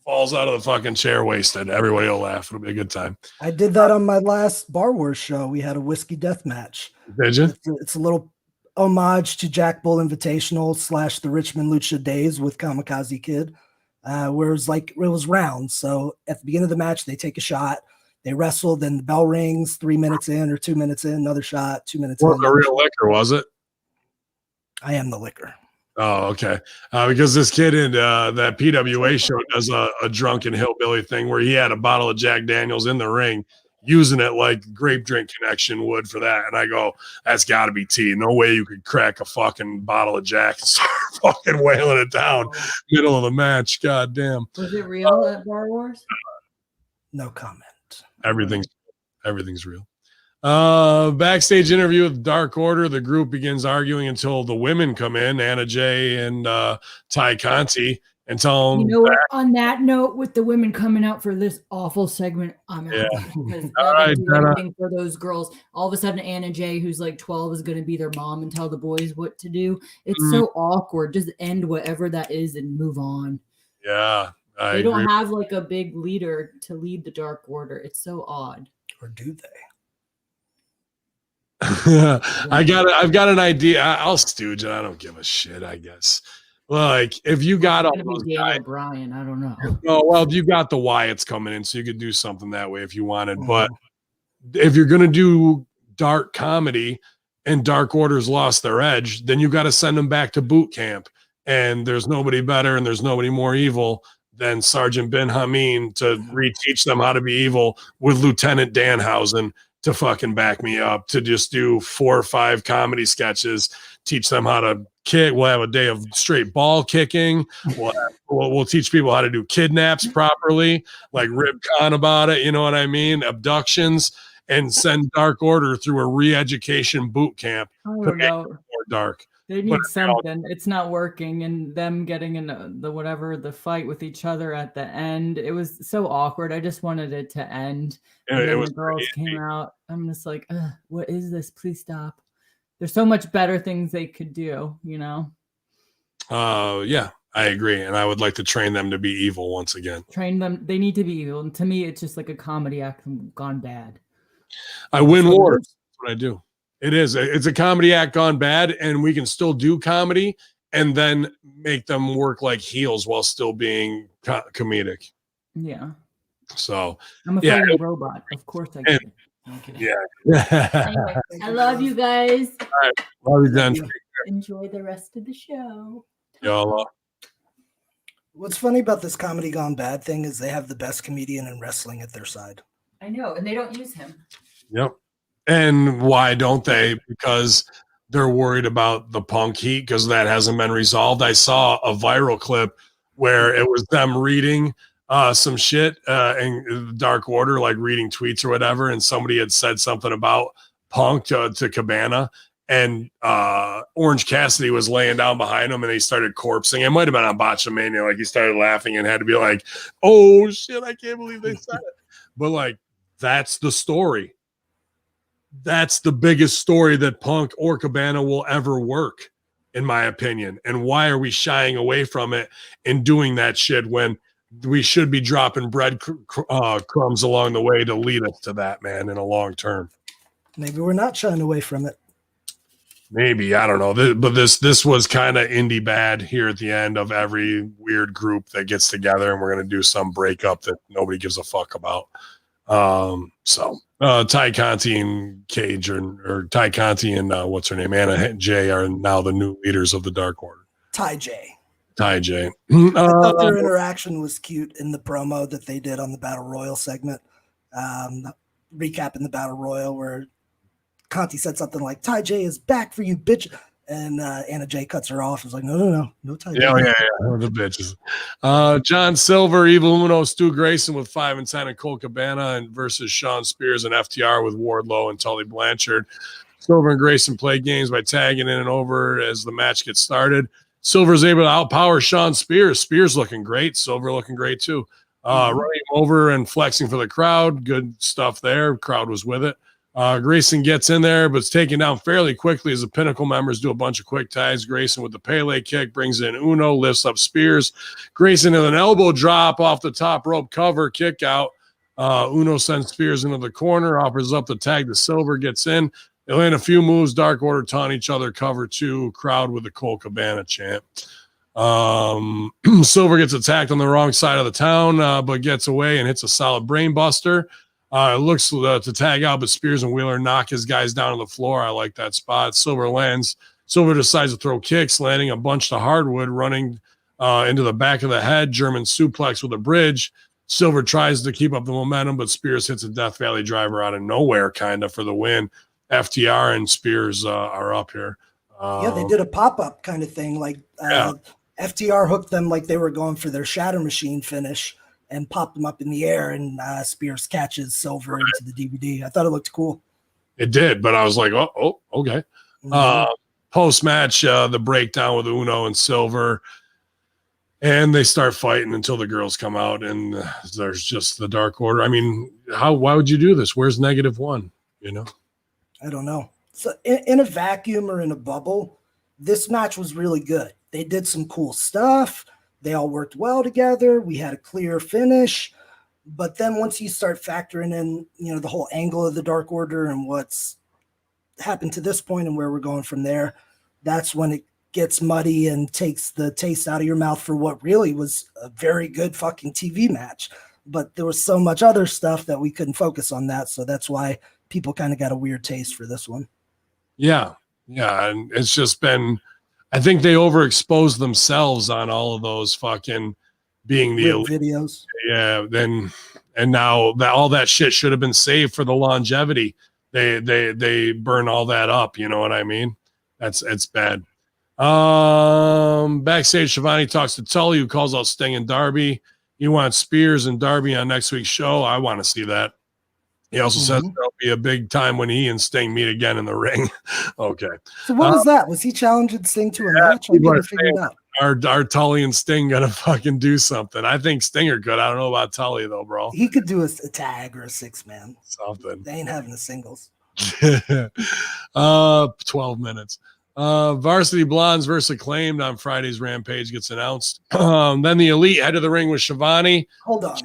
falls out of the fucking chair wasted. Everybody will laugh. It'll be a good time. I did that on my last Bar Wars show. We had a whiskey death match. Did you? It's a little homage to Jack Bull Invitational / the Richmond Lucha Days with Kamikaze Kid, where it was rounds. So at the beginning of the match, they take a shot, they wrestle, then the bell rings 3 minutes in or 2 minutes in, another shot, 2 minutes in. The real liquor, was it? I am the liquor. Oh, okay. Because this kid in that PWA show does a drunken hillbilly thing where he had a bottle of Jack Daniels in the ring, using it like Grape Drink Connection would for that. And I go, that's got to be tea. No way you could crack a fucking bottle of Jack and start fucking wailing it down middle of the match. God damn. Was it real at Bar Wars? No comment. Everything's real. Backstage interview with Dark Order. The group begins arguing until the women come in, Anna Jay and Ty Conti, and tell them. You know what? On that note, with the women coming out for this awful segment, I'm out because I didn't do anything for those girls. All of a sudden, Anna Jay, who's like 12, is going to be their mom and tell the boys what to do. It's so awkward. Just end whatever that is and move on. Yeah, they don't have like a big leader to lead the Dark Order. It's so odd. Or do they? I've got an idea. I'll stooge it. I don't give a shit, I guess. Like, if you got all those guys, Brian, I don't know. Oh, well, you got the Wyatts coming in, so you could do something that way if you wanted. But if you're gonna do dark comedy and Dark Order's lost their edge, then you got to send them back to boot camp. And there's nobody better and there's nobody more evil than Sergeant Ben Hamin to reteach them how to be evil with Lieutenant Danhausen to fucking back me up, to just do 4 or 5 comedy sketches, teach them how to kick. We'll have a day of straight ball kicking. We'll teach people how to do kidnaps properly, like Rib Khan about it. You know what I mean? Abductions, and send Dark Order through a re-education boot camp. I don't know. More dark. They need something. It's not working, and them getting in the fight with each other at the end. It was so awkward. I just wanted it to end. And then the girls came out. I'm just like, what is this? Please stop. There's so much better things they could do, you know? Yeah, I agree. And I would like to train them to be evil once again. Train them. They need to be evil. And to me, it's just like a comedy act gone bad. I win wars. That's what I do. It is. It's a comedy act gone bad, and we can still do comedy and then make them work like heels while still being comedic. Yeah. So I'm a fucking robot. Of course I can. Yeah. Anyway, I love you guys. All right. Love you, Dan. Enjoy the rest of the show. Y'all. What's funny about this comedy gone bad thing is they have the best comedian in wrestling at their side. I know, and they don't use him. Yep. And why don't they? Because they're worried about the Punk heat, because that hasn't been resolved. I saw a viral clip where it was them reading some shit in Dark Order, like reading tweets or whatever, and somebody had said something about Punk to Cabana, and Orange Cassidy was laying down behind him, and he started corpsing. It might have been on Botchamania, like he started laughing and had to be like, "Oh shit, I can't believe they said it." But like, that's the story. That's the biggest story that Punk or Cabana will ever work, in my opinion. And why are we shying away from it and doing that shit when we should be dropping bread crumbs along the way to lead us to that, man, in a long term? Maybe we're not shying away from it. Maybe, I don't know. But this was kind of indie bad here at the end of every weird group that gets together, and we're going to do some breakup that nobody gives a fuck about. Ty Conti and Cage or Ty Conti and what's her name, Anna Jay, are now the new leaders of the Dark Order. Ty J. I thought their interaction was cute in the promo that they did on the Battle Royal segment, recapping the Battle Royal, where Conti said something like, "Ty J is back for you, bitch." And Anna Jay cuts her off. It's like, no Ty J. Yeah, the bitches. John Silver, Evil Uno, Stu Grayson with 5 and 10, and Cole Cabana, and versus Sean Spears and FTR with Wardlow and Tully Blanchard. Silver and Grayson play games by tagging in and over as the match gets started. Silver's able to outpower Sean Spears. Spears looking great. Silver looking great too. Running him over and flexing for the crowd. Good stuff there. Crowd was with it. Grayson gets in there, but it's taken down fairly quickly as the Pinnacle members do a bunch of quick ties. Grayson with the Pele kick brings in Uno, lifts up Spears. Grayson with an elbow drop off the top rope cover, kick out. Uno sends Spears into the corner, offers up the tag to Silver, gets in. They land a few moves. Dark Order taunt each other, cover 2, crowd with the Cole Cabana chant. Silver gets attacked on the wrong side of the town, but gets away and hits a solid brain buster. Looks to tag out, but Spears and Wheeler knock his guys down on the floor. I like that spot. Silver lands. Silver decides to throw kicks, landing a bunch to hardwood, running into the back of the head. German suplex with a bridge. Silver tries to keep up the momentum, but Spears hits a Death Valley driver out of nowhere, kind of, for the win. FTR and Spears are up here. Yeah, they did a pop-up kind of thing. Like FTR hooked them like they were going for their Shatter Machine finish and popped them up in the air, and Spears catches Silver into the DVD. I thought it looked cool. It did, but I was like, oh okay. Post-match, the breakdown with Uno and Silver, and they start fighting until the girls come out, and there's just the Dark Order. I mean, why would you do this? Where's -1? You know? I don't know. So in a vacuum or in a bubble, this match was really good. They did some cool stuff. They all worked well together. We had a clear finish. But then once you start factoring in, the whole angle of the Dark Order and what's happened to this point and where we're going from there, that's when it gets muddy and takes the taste out of your mouth for what really was a very good fucking TV match. But there was so much other stuff that we couldn't focus on that. So that's why people kind of got a weird taste for this one. Yeah. And it's just been, I think they overexposed themselves on all of those fucking being the elite videos. Yeah. And now that all that shit should have been saved for the longevity. They burn all that up. You know what I mean? It's bad. Backstage, Shivani talks to Tully, who calls out Sting and Darby. He wants Spears and Darby on next week's show. I want to see that. He also says there'll be a big time when he and Sting meet again in the ring. Okay. So what was that? Was he challenging Sting to a match? I'm going to figure it out. Are Tully and Sting going to fucking do something? I think Stinger could. I don't know about Tully, though, bro. He could do a tag or a 6-man. Something. They ain't having the singles. 12 minutes. Varsity Blondes versus Acclaimed on Friday's Rampage gets announced. Then the Elite head to the ring with Shivani. Hold on.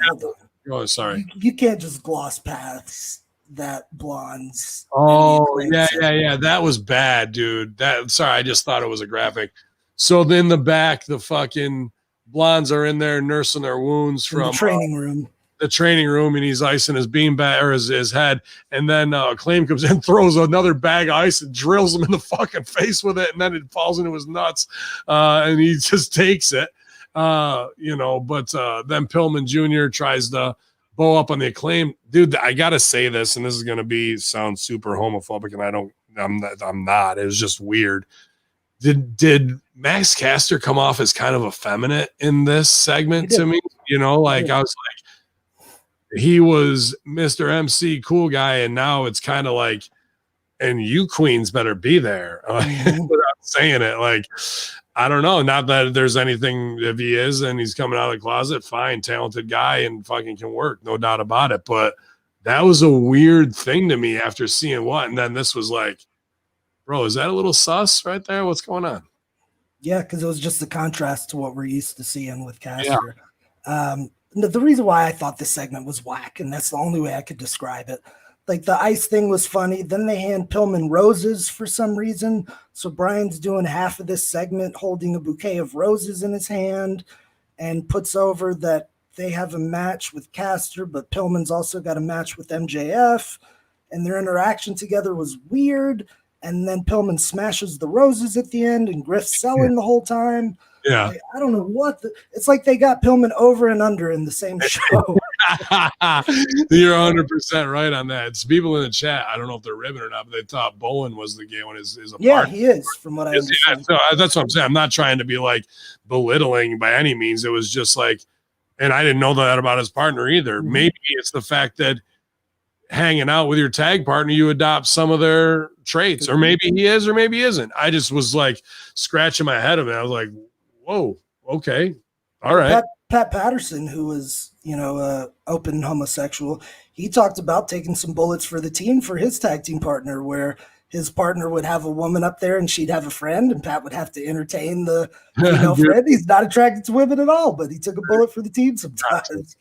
Oh, sorry. You can't just gloss past that Blondes. Oh, yeah. That was bad, dude. Sorry, I just thought it was a graphic. So then the back, the fucking Blondes are in there nursing their wounds from the training room. The training room, and he's icing his beanbag or his head, and then Acclaim comes in, throws another bag of ice and drills him in the fucking face with it, and then it falls into his nuts, and he just takes it. But then Pillman Jr. tries to bow up on the Acclaim. Dude, I gotta say this, and this is gonna sound super homophobic, and I'm not. It was just weird. Did Max Caster come off as kind of effeminate in this segment to me? I was like, he was Mr. MC cool guy, and now it's kind of like, and you queens better be there. Without saying it, like, I don't know. Not that there's anything, if he is and he's coming out of the closet, fine, talented guy and fucking can work, no doubt about it. But that was a weird thing to me after seeing what, and then this was like, bro, is that a little sus right there? What's going on? Yeah, because it was just the contrast to what we're used to seeing with Caster. Yeah. The reason why I thought this segment was whack, and that's the only way I could describe it. Like, the ice thing was funny. Then they hand Pillman roses for some reason. So Brian's doing half of this segment holding a bouquet of roses in his hand and puts over that they have a match with Caster, but Pillman's also got a match with MJF. And their interaction together was weird. And then Pillman smashes the roses at the end and Griff's selling the whole time. Yeah. Like, I don't know what. It's like they got Pillman over and under in the same show. You're 100% right on that. It's people in the chat. I don't know if they're ribbing or not, but they thought Bowen was the gay one. Is a yeah, partner. He is, from what I understand. So that's what I'm saying. I'm not trying to be like belittling by any means. It was just like, and I didn't know that about his partner either. Mm-hmm. Maybe it's the fact that hanging out with your tag partner, you adopt some of their traits, or maybe he is, or maybe he isn't. I just was like scratching my head of it. I was like, whoa, okay, all right. Pat Patterson, who was, open homosexual, he talked about taking some bullets for the team for his tag team partner, where his partner would have a woman up there and she'd have a friend, and Pat would have to entertain the female friend. He's not attracted to women at all, but he took a bullet for the team sometimes.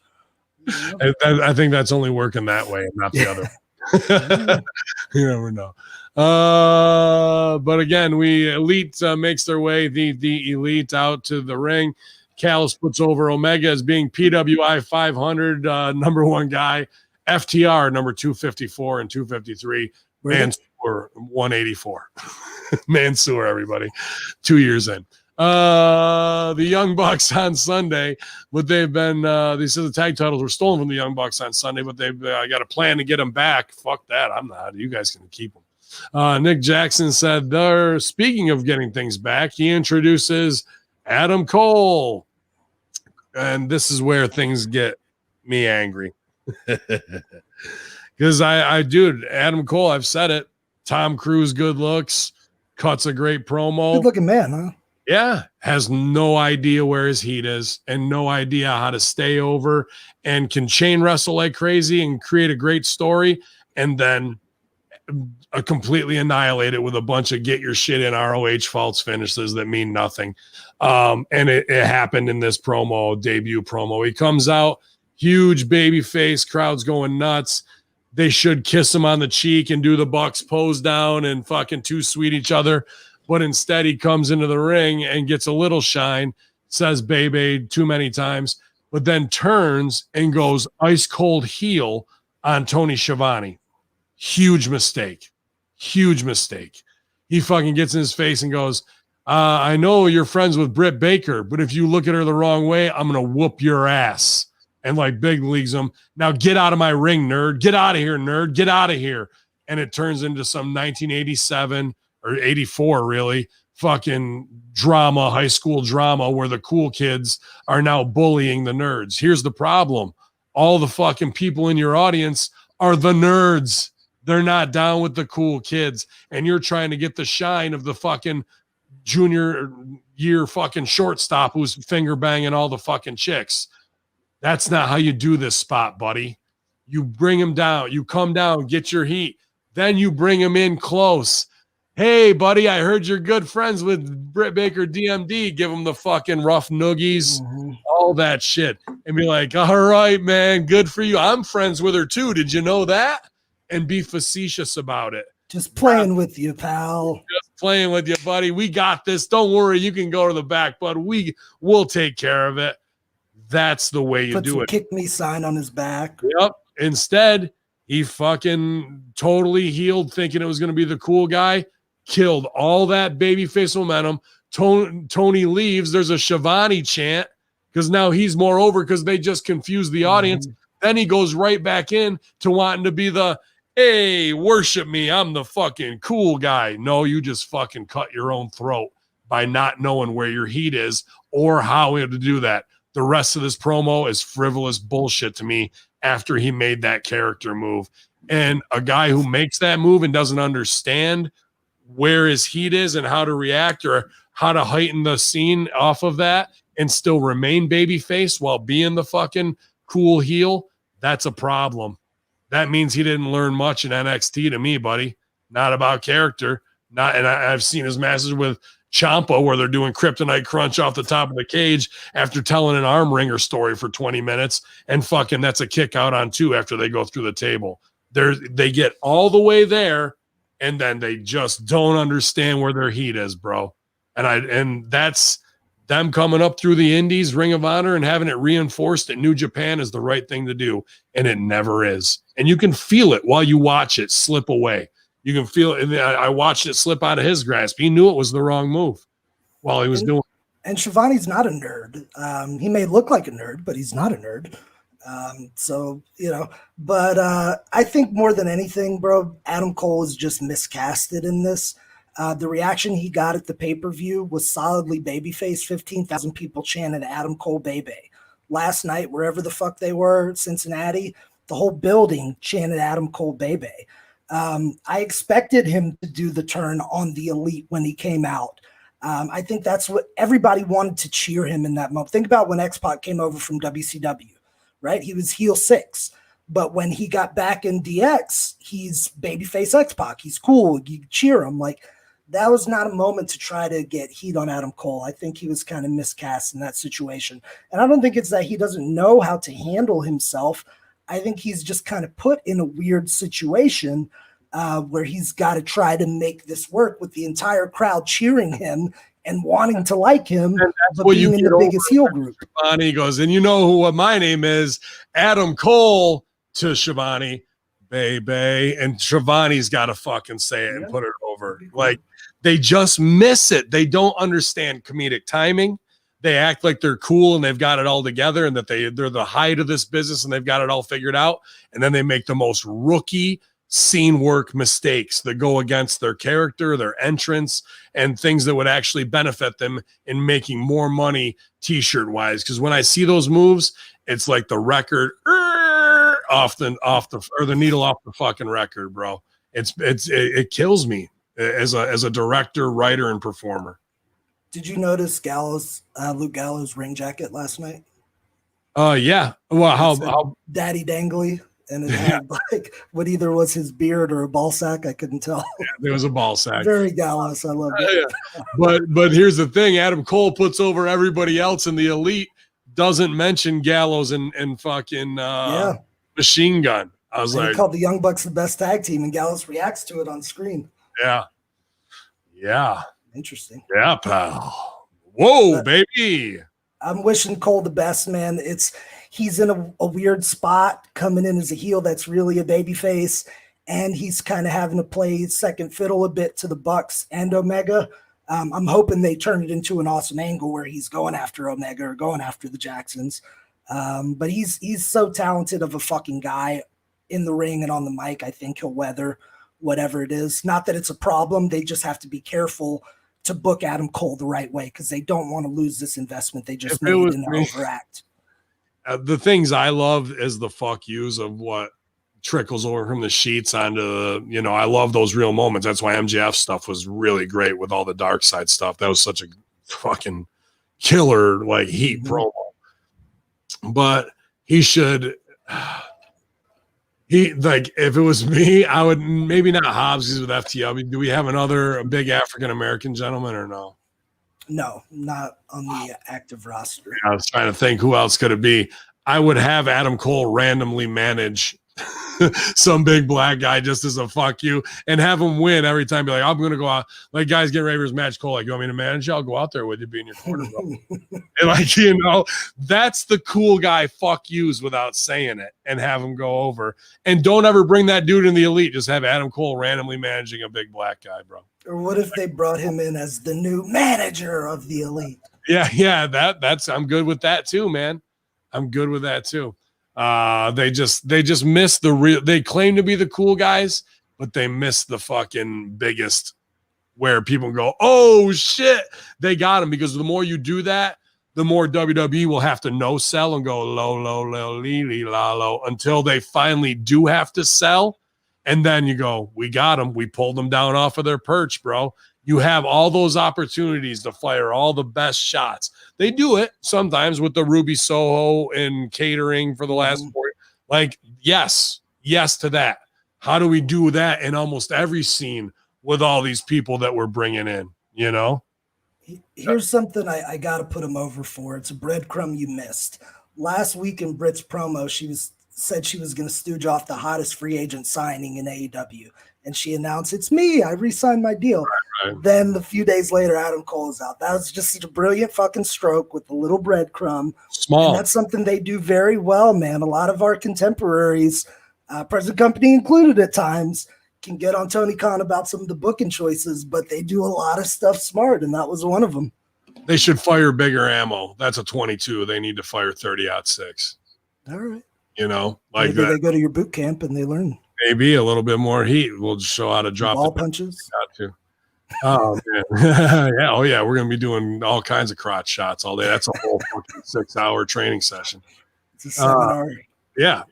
I think that's only working that way and not the other. You never know. But again, Elite makes their way, the Elite out to the ring. Callis puts over Omega as being PWI 500 number one guy, FTR number 254 and 253, Mansoor 184. Mansoor, everybody, 2 years in. The Young Bucks on Sunday, but they've been they said the tag titles were stolen from the Young Bucks on Sunday, but they've got a plan to get them back. Fuck that, I'm not. You guys can keep them. Nick Jackson said they're speaking of getting things back. He introduces Adam Cole, and this is where things get me angry because dude, Adam Cole, I've said it. Tom Cruise, good looks, cuts a great promo. Good looking man, huh? Yeah, has no idea where his heat is and no idea how to stay over, and can chain wrestle like crazy and create a great story, and then completely annihilate it with a bunch of get your shit in ROH false finishes that mean nothing. And it happened in this debut promo. He comes out, huge baby face, crowd's going nuts. They should kiss him on the cheek and do the Bucks pose down and fucking too sweet each other. But instead he comes into the ring and gets a little shine, says baby too many times, but then turns and goes ice cold heel on Tony Schiavone. Huge mistake. He fucking gets in his face and goes, I know you're friends with Britt Baker, but if you look at her the wrong way, I'm going to whoop your ass. And like big leagues him. Now get out of my ring, nerd. Get out of here, nerd. Get out of here. And it turns into some 1987 or 84, really, fucking drama, high school drama, where the cool kids are now bullying the nerds. Here's the problem. All the fucking people in your audience are the nerds. They're not down with the cool kids. And you're trying to get the shine of the fucking junior year fucking shortstop who's finger banging all the fucking chicks. That's not how you do this spot, buddy. You bring him down. You come down, get your heat. Then you bring him in close. Hey, buddy, I heard you're good friends with Britt Baker DMD. Give him the fucking rough noogies, all that shit. And be like, all right, man, good for you. I'm friends with her too. Did you know that? And be facetious about it. Just playing with you, pal. Just playing with you, buddy. We got this. Don't worry. You can go to the back, bud. We'll take care of it. That's the way you do it. Kick me sign on his back. Yep. Instead, he fucking totally healed, thinking it was going to be the cool guy. Killed all that babyface momentum. Tony leaves. There's a Schiavone chant. because now he's more over because they just confused the audience. Then he goes right back in to wanting to be the, hey, worship me, I'm the fucking cool guy. No, you just fucking cut your own throat by not knowing where your heat is or how to do that. The rest of this promo is frivolous bullshit to me after he made that character move. And a guy who makes that move and doesn't understand where his heat is and how to react or how to heighten the scene off of that and still remain babyface while being the fucking cool heel, that's a problem. That means he didn't learn much in NXT to me, buddy. Not about character. And I've seen his matches with Ciampa where they're doing kryptonite crunch off the top of the cage after telling an arm wringer story for 20 minutes, and fucking that's a kick out on 2 after they go through the table. They get all the way there, and then they just don't understand where their heat is, bro. And that's them coming up through the Indies, Ring of Honor, and having it reinforced at New Japan is the right thing to do, and it never is. And you can feel it while you watch it slip away. You can feel it. I watched it slip out of his grasp. He knew it was the wrong move while he was doing it. And Shivani's not a nerd. He may look like a nerd, but he's not a nerd. But I think more than anything, bro, Adam Cole is just miscasted in this. The reaction he got at the pay-per-view was solidly babyface. 15,000 people chanted Adam Cole Bebe. Last night, wherever the fuck they were, Cincinnati, the whole building chanted Adam Cole Bebe. I expected him to do the turn on the Elite when he came out. I think that's what everybody wanted to cheer him in that moment. Think about when X-Pac came over from WCW, right? He was heel 6. But when he got back in DX, he's babyface X-Pac. He's cool. You cheer him. Like, that was not a moment to try to get heat on Adam Cole. I think he was kind of miscast in that situation. And I don't think it's that he doesn't know how to handle himself. I think he's just kind of put in a weird situation where he's got to try to make this work with the entire crowd cheering him and wanting to like him, but being in the biggest heel group. Shivani goes, and you know what my name is, Adam Cole, to Shivani, baby. And Shivani's got to fucking say it and put it over. Like, they just miss it. They don't understand comedic timing. They act like they're cool and they've got it all together and that they're the height of this business and they've got it all figured out. And then they make the most rookie scene work mistakes that go against their character, their entrance, and things that would actually benefit them in making more money t-shirt wise. Because when I see those moves, it's like the record off the needle off the fucking record, bro. It kills me as a director, writer, and performer. Did you notice Luke Gallows' ring jacket last night? Yeah. Well, how Daddy Dangly, and it had like what either was his beard or a ball sack. I couldn't tell. Yeah, there was a ball sack. Very Gallows. I love it. Yeah. But here's the thing: Adam Cole puts over everybody else in the Elite. Doesn't mention Gallows and fucking Machine Gun. I was like, he called the Young Bucks the best tag team, and Gallows reacts to it on screen. Yeah. Interesting. Yeah, pal. Whoa, baby. I'm wishing Cole the best, man. He's in a weird spot coming in as a heel that's really a baby face, and he's kind of having to play second fiddle a bit to the Bucks and Omega. I'm hoping they turn it into an awesome angle where he's going after Omega or going after the Jacksons. But he's so talented of a fucking guy in the ring and on the mic. I think he'll weather whatever it is. Not that it's a problem. They just have to be careful to book Adam Cole the right way because they don't want to lose this investment they just made in their overact. The things I love is the fuck yous of what trickles over from the sheets onto the, I love those real moments. That's why MJF stuff was really great with all the dark side stuff. That was such a fucking killer, like heat promo. But he should, if it was me, I would maybe not Hobbs. He's with FTW. Do we have another big African-American gentleman or no? No, not on the active roster. I was trying to think who else could it be. I would have Adam Cole randomly manage some big black guy just as a fuck you and have him win every time. Be like, I'm going to go out. Like, guys get ready for his match. Cole, like, you want me to manage you? I'll go out there with you, be in your corner. And that's the cool guy fuck yous without saying it and have him go over. And don't ever bring that dude in the Elite. Just have Adam Cole randomly managing a big black guy, bro. Or what if they brought him in as the new manager of the Elite? Yeah. That's I'm good with that too, man. I'm good with that too. They just miss the real. They claim to be the cool guys, but they miss the fucking biggest. Where people go, oh shit, they got him, because the more you do that, the more WWE will have to no sell and go low, lee, la, low, until they finally do have to sell. And then you go, we got them. We pulled them down off of their perch, bro. You have all those opportunities to fire all the best shots. They do it sometimes with the Ruby Soho and catering for the last 4 years. Like, yes to that. How do we do that in almost every scene with all these people that we're bringing in, you know? Here's something I got to put him over for. It's a breadcrumb you missed. Last week in Britt's promo, said she was going to stooge off the hottest free agent signing in AEW. And she announced, it's me. I re-signed my deal. Right. Then a few days later, Adam Cole is out. That was just such a brilliant fucking stroke with a little breadcrumb. Small. And that's something they do very well, man. A lot of our contemporaries, present company included at times, can get on Tony Khan about some of the booking choices, but they do a lot of stuff smart, and that was one of them. They should fire bigger ammo. That's a 22. They need to fire 30-06. All right. You know, like maybe they go to your boot camp and they learn. Maybe a little bit more heat. We'll just show how to drop ball punches. Got to. Oh man. Yeah. Oh yeah. We're gonna be doing all kinds of crotch shots all day. That's a whole fucking 6-hour training session. It's a seminar. Yeah.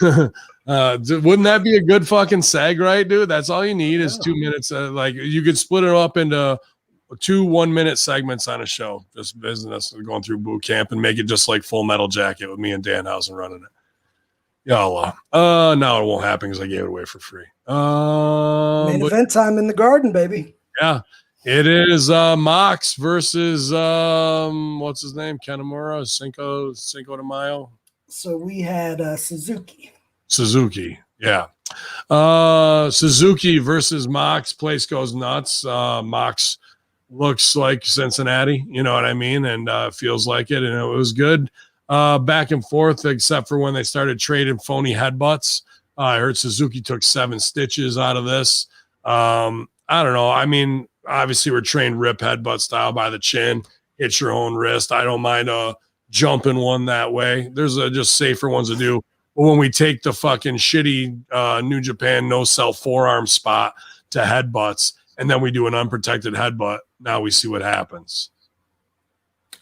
Wouldn't that be a good fucking seg, right, dude? That's all you need is 2 minutes. Like you could split it up into 2 1-minute segments on a show, just business going through boot camp, and make it just like Full Metal Jacket with me and Danhausen running it. Y'all, no, it won't happen because I gave it away for free. Main event time in the Garden, baby. Yeah, it is Mox versus what's his name? Kanemaru, Cinco de Mayo. So we had Suzuki, yeah. Suzuki versus Mox. Place goes nuts. Mox looks like Cincinnati, you know what I mean, and feels like it, and it was good. Back and forth, except for when they started trading phony headbutts. I heard Suzuki took 7 stitches out of this. I don't know. I mean, obviously we're trained rip headbutt style by the chin, hit your own wrist. I don't mind jumping one that way. There's just safer ones to do. But when we take the fucking shitty New Japan no-sell forearm spot to headbutts, and then we do an unprotected headbutt, now we see what happens.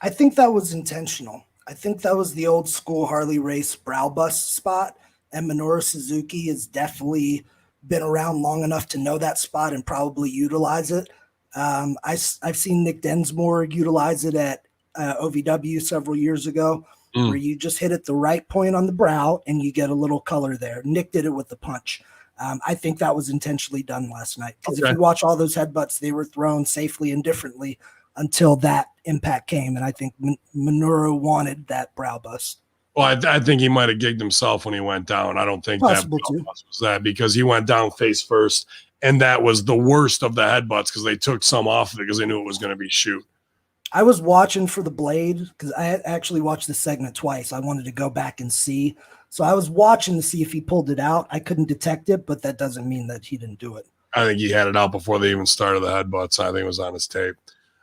I think that was intentional. I think that was the old school Harley Race brow bust spot, and Minoru Suzuki has definitely been around long enough to know that spot and probably utilize it. I've seen Nick Densmore utilize it at OVW several years ago, where you just hit it the right point on the brow and you get a little color there. Nick did it with the punch. I think that was intentionally done last night, because if you watch all those headbutts, they were thrown safely and differently until that impact came, and I think Minoru wanted that brow bust. Well, I think he might have gigged himself when he went down. I don't think that was that, because he went down face first, and that was the worst of the headbutts because they took some off of it because they knew it was going to be shoot. I was watching for the blade because I actually watched the segment twice. I wanted to go back and see. So I was watching to see if he pulled it out. I couldn't detect it, but that doesn't mean that he didn't do it. I think he had it out before they even started the headbutts. I think it was on his tape.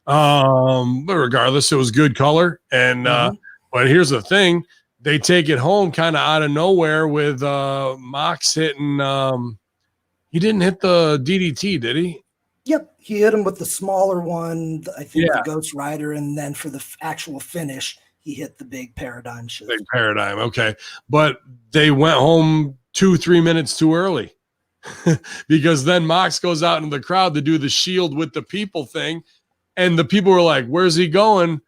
But regardless, it was good color. And but here's the thing. They take it home kind of out of nowhere with Mox hitting. He didn't hit the DDT, did he? Yep, he hit him with the smaller one, I think the Ghost Rider, and then for the actual finish, he hit the big paradigm shift. Big paradigm, okay. But they went home 2-3 minutes too early because then Mox goes out into the crowd to do the shield with the people thing, and the people were like, where's he going?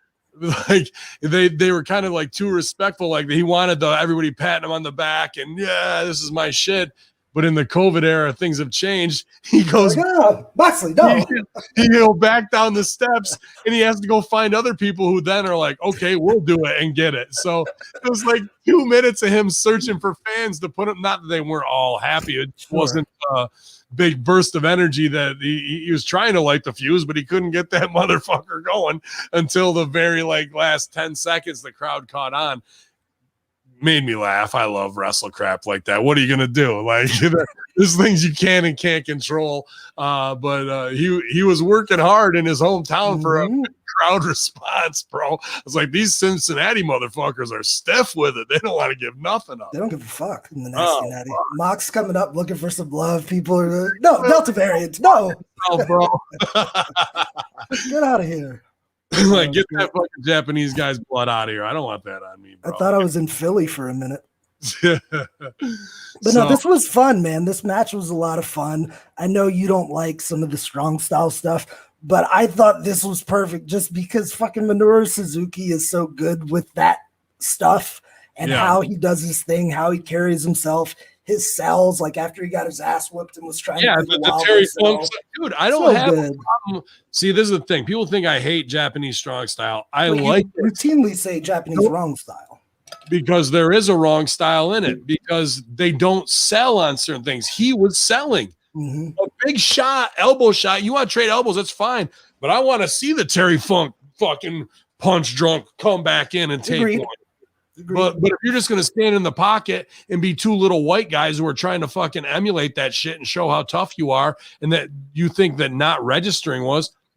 Like they were kind of like too respectful, like he wanted everybody patting him on the back and this is my shit. But in the COVID era, things have changed. He goes, Moxley, no. He go back down the steps, and he has to go find other people who then are like, okay, we'll do it and get it. So it was like 2 minutes of him searching for fans to put him. Not that they weren't all happy. It wasn't a big burst of energy that he was trying to light the fuse, but he couldn't get that motherfucker going until the very last 10 seconds. The crowd caught on. made me laugh. I love wrestle crap like that. What are you gonna do? Like, there's things you can and can't control. But he was working hard in his hometown for a crowd response, bro. I was like, these Cincinnati motherfuckers are stiff with it. They don't want to give nothing up. They don't give a fuck in the Nasty Natty. Mox coming up looking for some love. People are like, no, Delta variant, no. Oh, bro. Get out of here. Like, get that fucking Japanese guy's blood out of here. I don't want that on me, bro. I thought I was in Philly for a minute. But no, this was fun, man. This match was a lot of fun. I know you don't like some of the strong style stuff, but I thought this was perfect just because fucking Minoru Suzuki is so good with that stuff and how he does his thing, how he carries himself, his cells, like after he got his ass whooped and was trying to do the Terry Funk, dude, I don't have a problem. See, this is the thing. People think I hate Japanese strong style. I routinely say Japanese wrong style. Because there is a wrong style in it, because they don't sell on certain things. He was selling a big shot, elbow shot. You want to trade elbows, that's fine. But I want to see the Terry Funk fucking punch drunk come back in and take one. But if you're just going to stand in the pocket and be two little white guys who are trying to fucking emulate that shit and show how tough you are, and that you think that not registering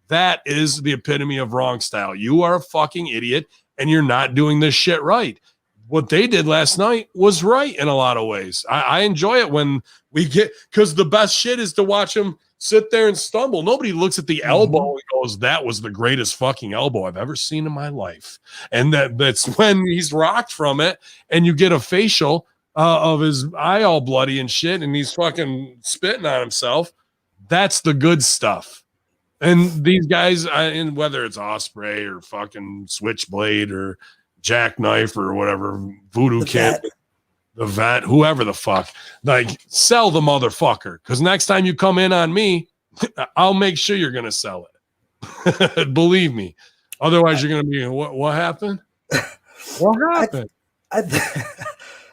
that is the epitome of wrong style. You are a fucking idiot and you're not doing this shit right. What they did last night was right in a lot of ways. I enjoy it when we get, because the best shit is to watch him sit there and stumble. Nobody looks at the elbow and goes, that was the greatest fucking elbow I've ever seen in my life. And that's when he's rocked from it and you get a facial of his eye all bloody and shit and he's fucking spitting on himself. That's the good stuff. And these guys, and whether it's Osprey or fucking Switchblade or Jackknife or whatever, Voodoo Kid, the vet, whoever the fuck, like, sell the motherfucker, because next time you come in on me, I'll make sure you're gonna sell it. Believe me. Otherwise, you're gonna be, what happened? What happened?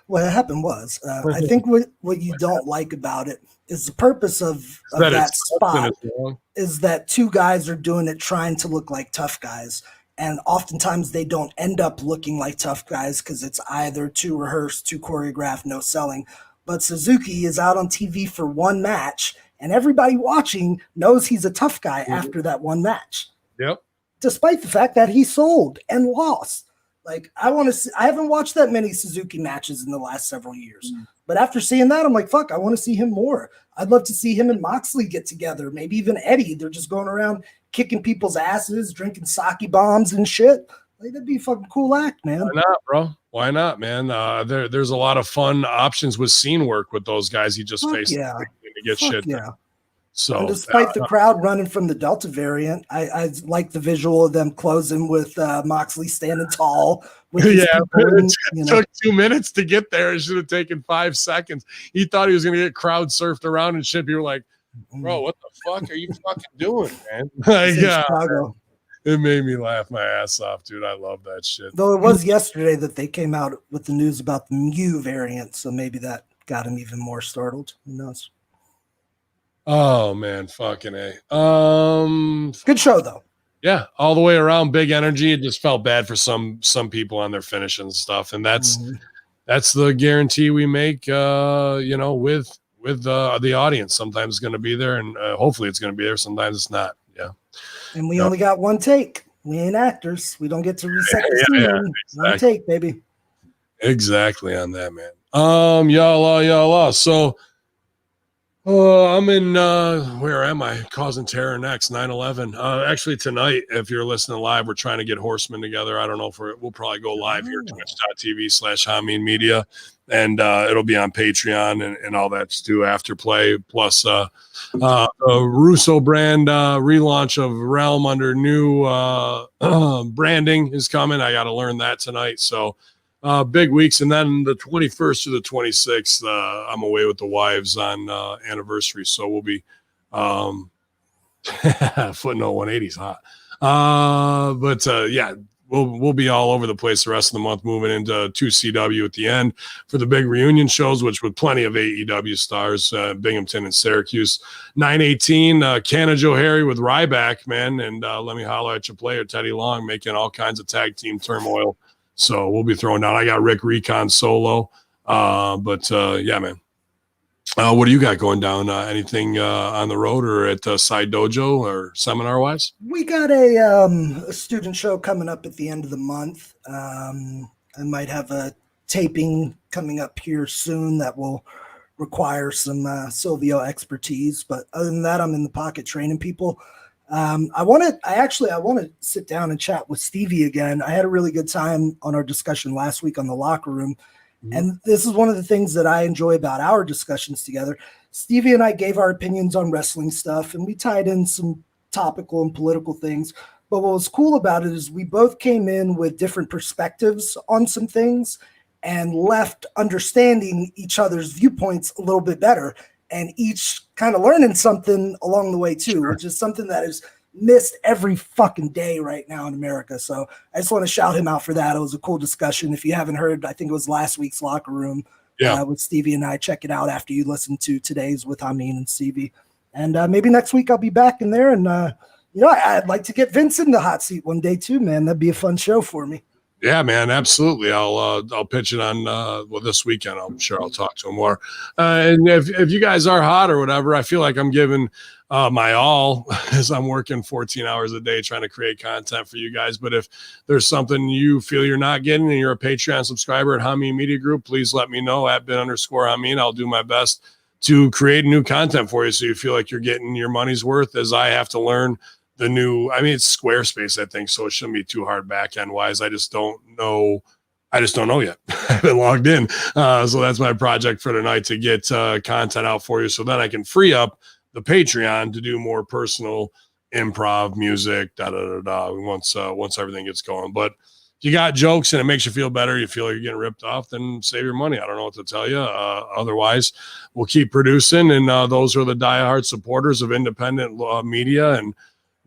What happened was, I think what you don't like about it is the purpose of that spot is that two guys are doing it trying to look like tough guys. And oftentimes they don't end up looking like tough guys because it's either too rehearsed, too choreographed, no selling. But Suzuki is out on TV for one match, and everybody watching knows he's a tough guy after that one match. Yep. Despite the fact that he sold and lost. Like, I haven't watched that many Suzuki matches in the last several years. But after seeing that, I'm like, fuck, I want to see him more. I'd love to see him and Moxley get together. Maybe even Eddie. They're just going around kicking people's asses, drinking sake bombs and shit. Like, that'd be a fucking cool act, man. Why not, bro? Why not, man? There's a lot of fun options with scene work with those guys he just faced to get shit. Yeah. So, and despite the crowd running from the Delta variant, I like the visual of them closing with Moxley standing tall. With it took 2 minutes to get there. It should have taken 5 seconds. He thought he was going to get crowd surfed around and shit. People were like, bro, what the fuck are you fucking doing, man? Like, it made me laugh my ass off, dude. I love that shit. Though it was yesterday that they came out with the news about the Mu variant, so maybe that got him even more startled. Who knows? Oh man, fucking A. Good show though. Yeah, all the way around, big energy. It just felt bad for some people on their finish and stuff, and that's the guarantee we make. With the audience. Sometimes it's going to be there, and hopefully it's going to be there. Sometimes it's not. Yeah. And we only got one take. We ain't actors. We don't get to reset the scene. Exactly. One take, baby. Exactly on that, man. Y'all. So, I'm in. Where am I? Causing terror next. 9/11. Actually, tonight, if you're listening live, we're trying to get Horsemen together. I don't know if we'll probably go live here, twitch.tv/Hamin Media. And it'll be on Patreon and all that too after play. Plus, a Russo brand relaunch of Realm under new branding is coming. I got to learn that tonight. So big weeks. And then the 21st to the 26th, I'm away with the wives on anniversary. So we'll be footnote 180's hot. Yeah. We'll be all over the place the rest of the month, moving into 2CW at the end for the big reunion shows, which with plenty of AEW stars, Binghamton and Syracuse. 9/18, Canada Joe Harry with Ryback, man, and let me holler at your player, Teddy Long, making all kinds of tag team turmoil So we'll be throwing down. I got Rick Recon solo. Yeah, man. What do you got going down? Anything on the road or at Side Dojo or seminar wise? We got a student show coming up at the end of the month. I might have a taping coming up here soon that will require some Silvio expertise. But other than that, I'm in the pocket training people. I want to sit down and chat with Stevie again. I had a really good time on our discussion last week on the locker room. Mm-hmm. And this is one of the things that I enjoy about our discussions together. Stevie and I gave our opinions on wrestling stuff, and we tied in some topical and political things. But what was cool about it is we both came in with different perspectives on some things and left understanding each other's viewpoints a little bit better, and each kind of learning something along the way too, which is something that is missed every fucking day right now in America. So I just want to shout him out for that. It was a cool discussion. If you haven't heard, I think it was last week's Locker Room with Stevie and I. Check it out after you listen to today's with Hamin and Stevie. And maybe next week I'll be back in there. And, I'd like to get Vince in the hot seat one day too, man. That'd be a fun show for me. Yeah, man, absolutely. I'll pitch it on this weekend. I'm sure I'll talk to him more. And if you guys are hot or whatever, I feel like I'm giving my all as I'm working 14 hours a day trying to create content for you guys. But if there's something you feel you're not getting and you're a Patreon subscriber at Hamin Media Group, please let me know at @bin_Hamin. I'll do my best to create new content for you so you feel like you're getting your money's worth as I have to learn the new, it's Squarespace, I think, so it shouldn't be too hard back-end wise. I just don't know yet. I haven't logged in. So that's my project for tonight, to get content out for you so then I can free up the Patreon to do more personal improv, music, once everything gets going. But if you got jokes and it makes you feel better, you feel like you're getting ripped off, then save your money. I don't know what to tell you. Otherwise, we'll keep producing. And those are the diehard supporters of independent media and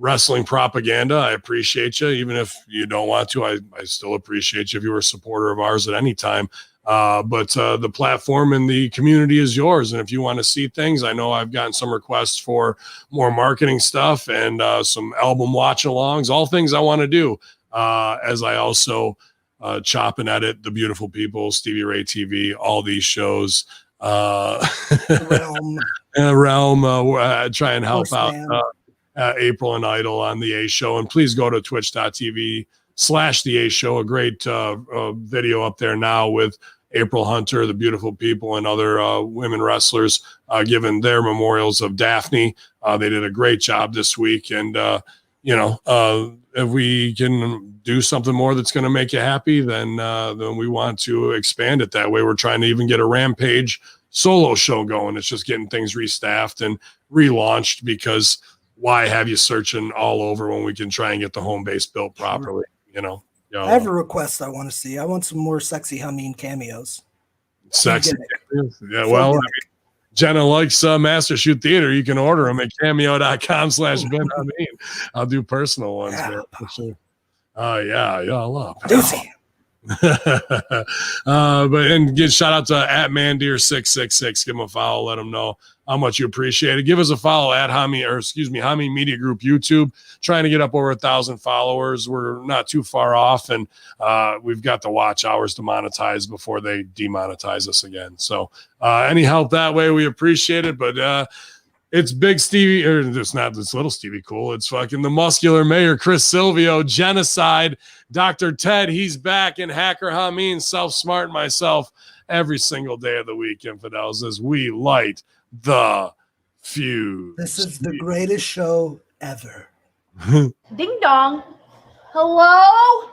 wrestling propaganda. I appreciate you. Even if you don't want to, I still appreciate you if you were a supporter of ours at any time. But the platform and the community is yours. And if you want to see things, I know I've gotten some requests for more marketing stuff and some album watch alongs, all things I want to do. As I also chop and edit The Beautiful People, Stevie Ray TV, all these shows, Realm, try and help out April and Idol on the A Show. And please go to twitch.tv/the A Show. A great video up there now with April Hunter, The Beautiful People, and other women wrestlers giving their memorials of Daphne. They did a great job this week. And, if we can do something more that's going to make you happy, then we want to expand it that way. We're trying to even get a Rampage solo show going. It's just getting things restaffed and relaunched, because why have you searching all over when we can try and get the home base built properly? I have a request I want to see. I want some more sexy Hamin cameos. Sexy cameos? Yeah, well, Jenna likes Master Shoot Theater. You can order them at cameo.com/BinHamin. I'll do personal ones, man, for sure. Yeah, I love Deucey. And give shout out to @Mandeer666. Give him a follow. Let him know how much you appreciate it. Give us a follow at Hamin Media Group YouTube. Trying to get up over 1,000 followers. We're not too far off, and we've got the watch hours to monetize before they demonetize us again. So any help that way, we appreciate it. But it's Big Stevie, or it's not this little Stevie Cool. It's fucking the muscular mayor, Chris Silvio, Genocide, Dr. Ted. He's back, in Hacker Hamin, Self Smart, and myself every single day of the week, infidels, as we light the fuse. This is the greatest show ever. Ding dong. Hello?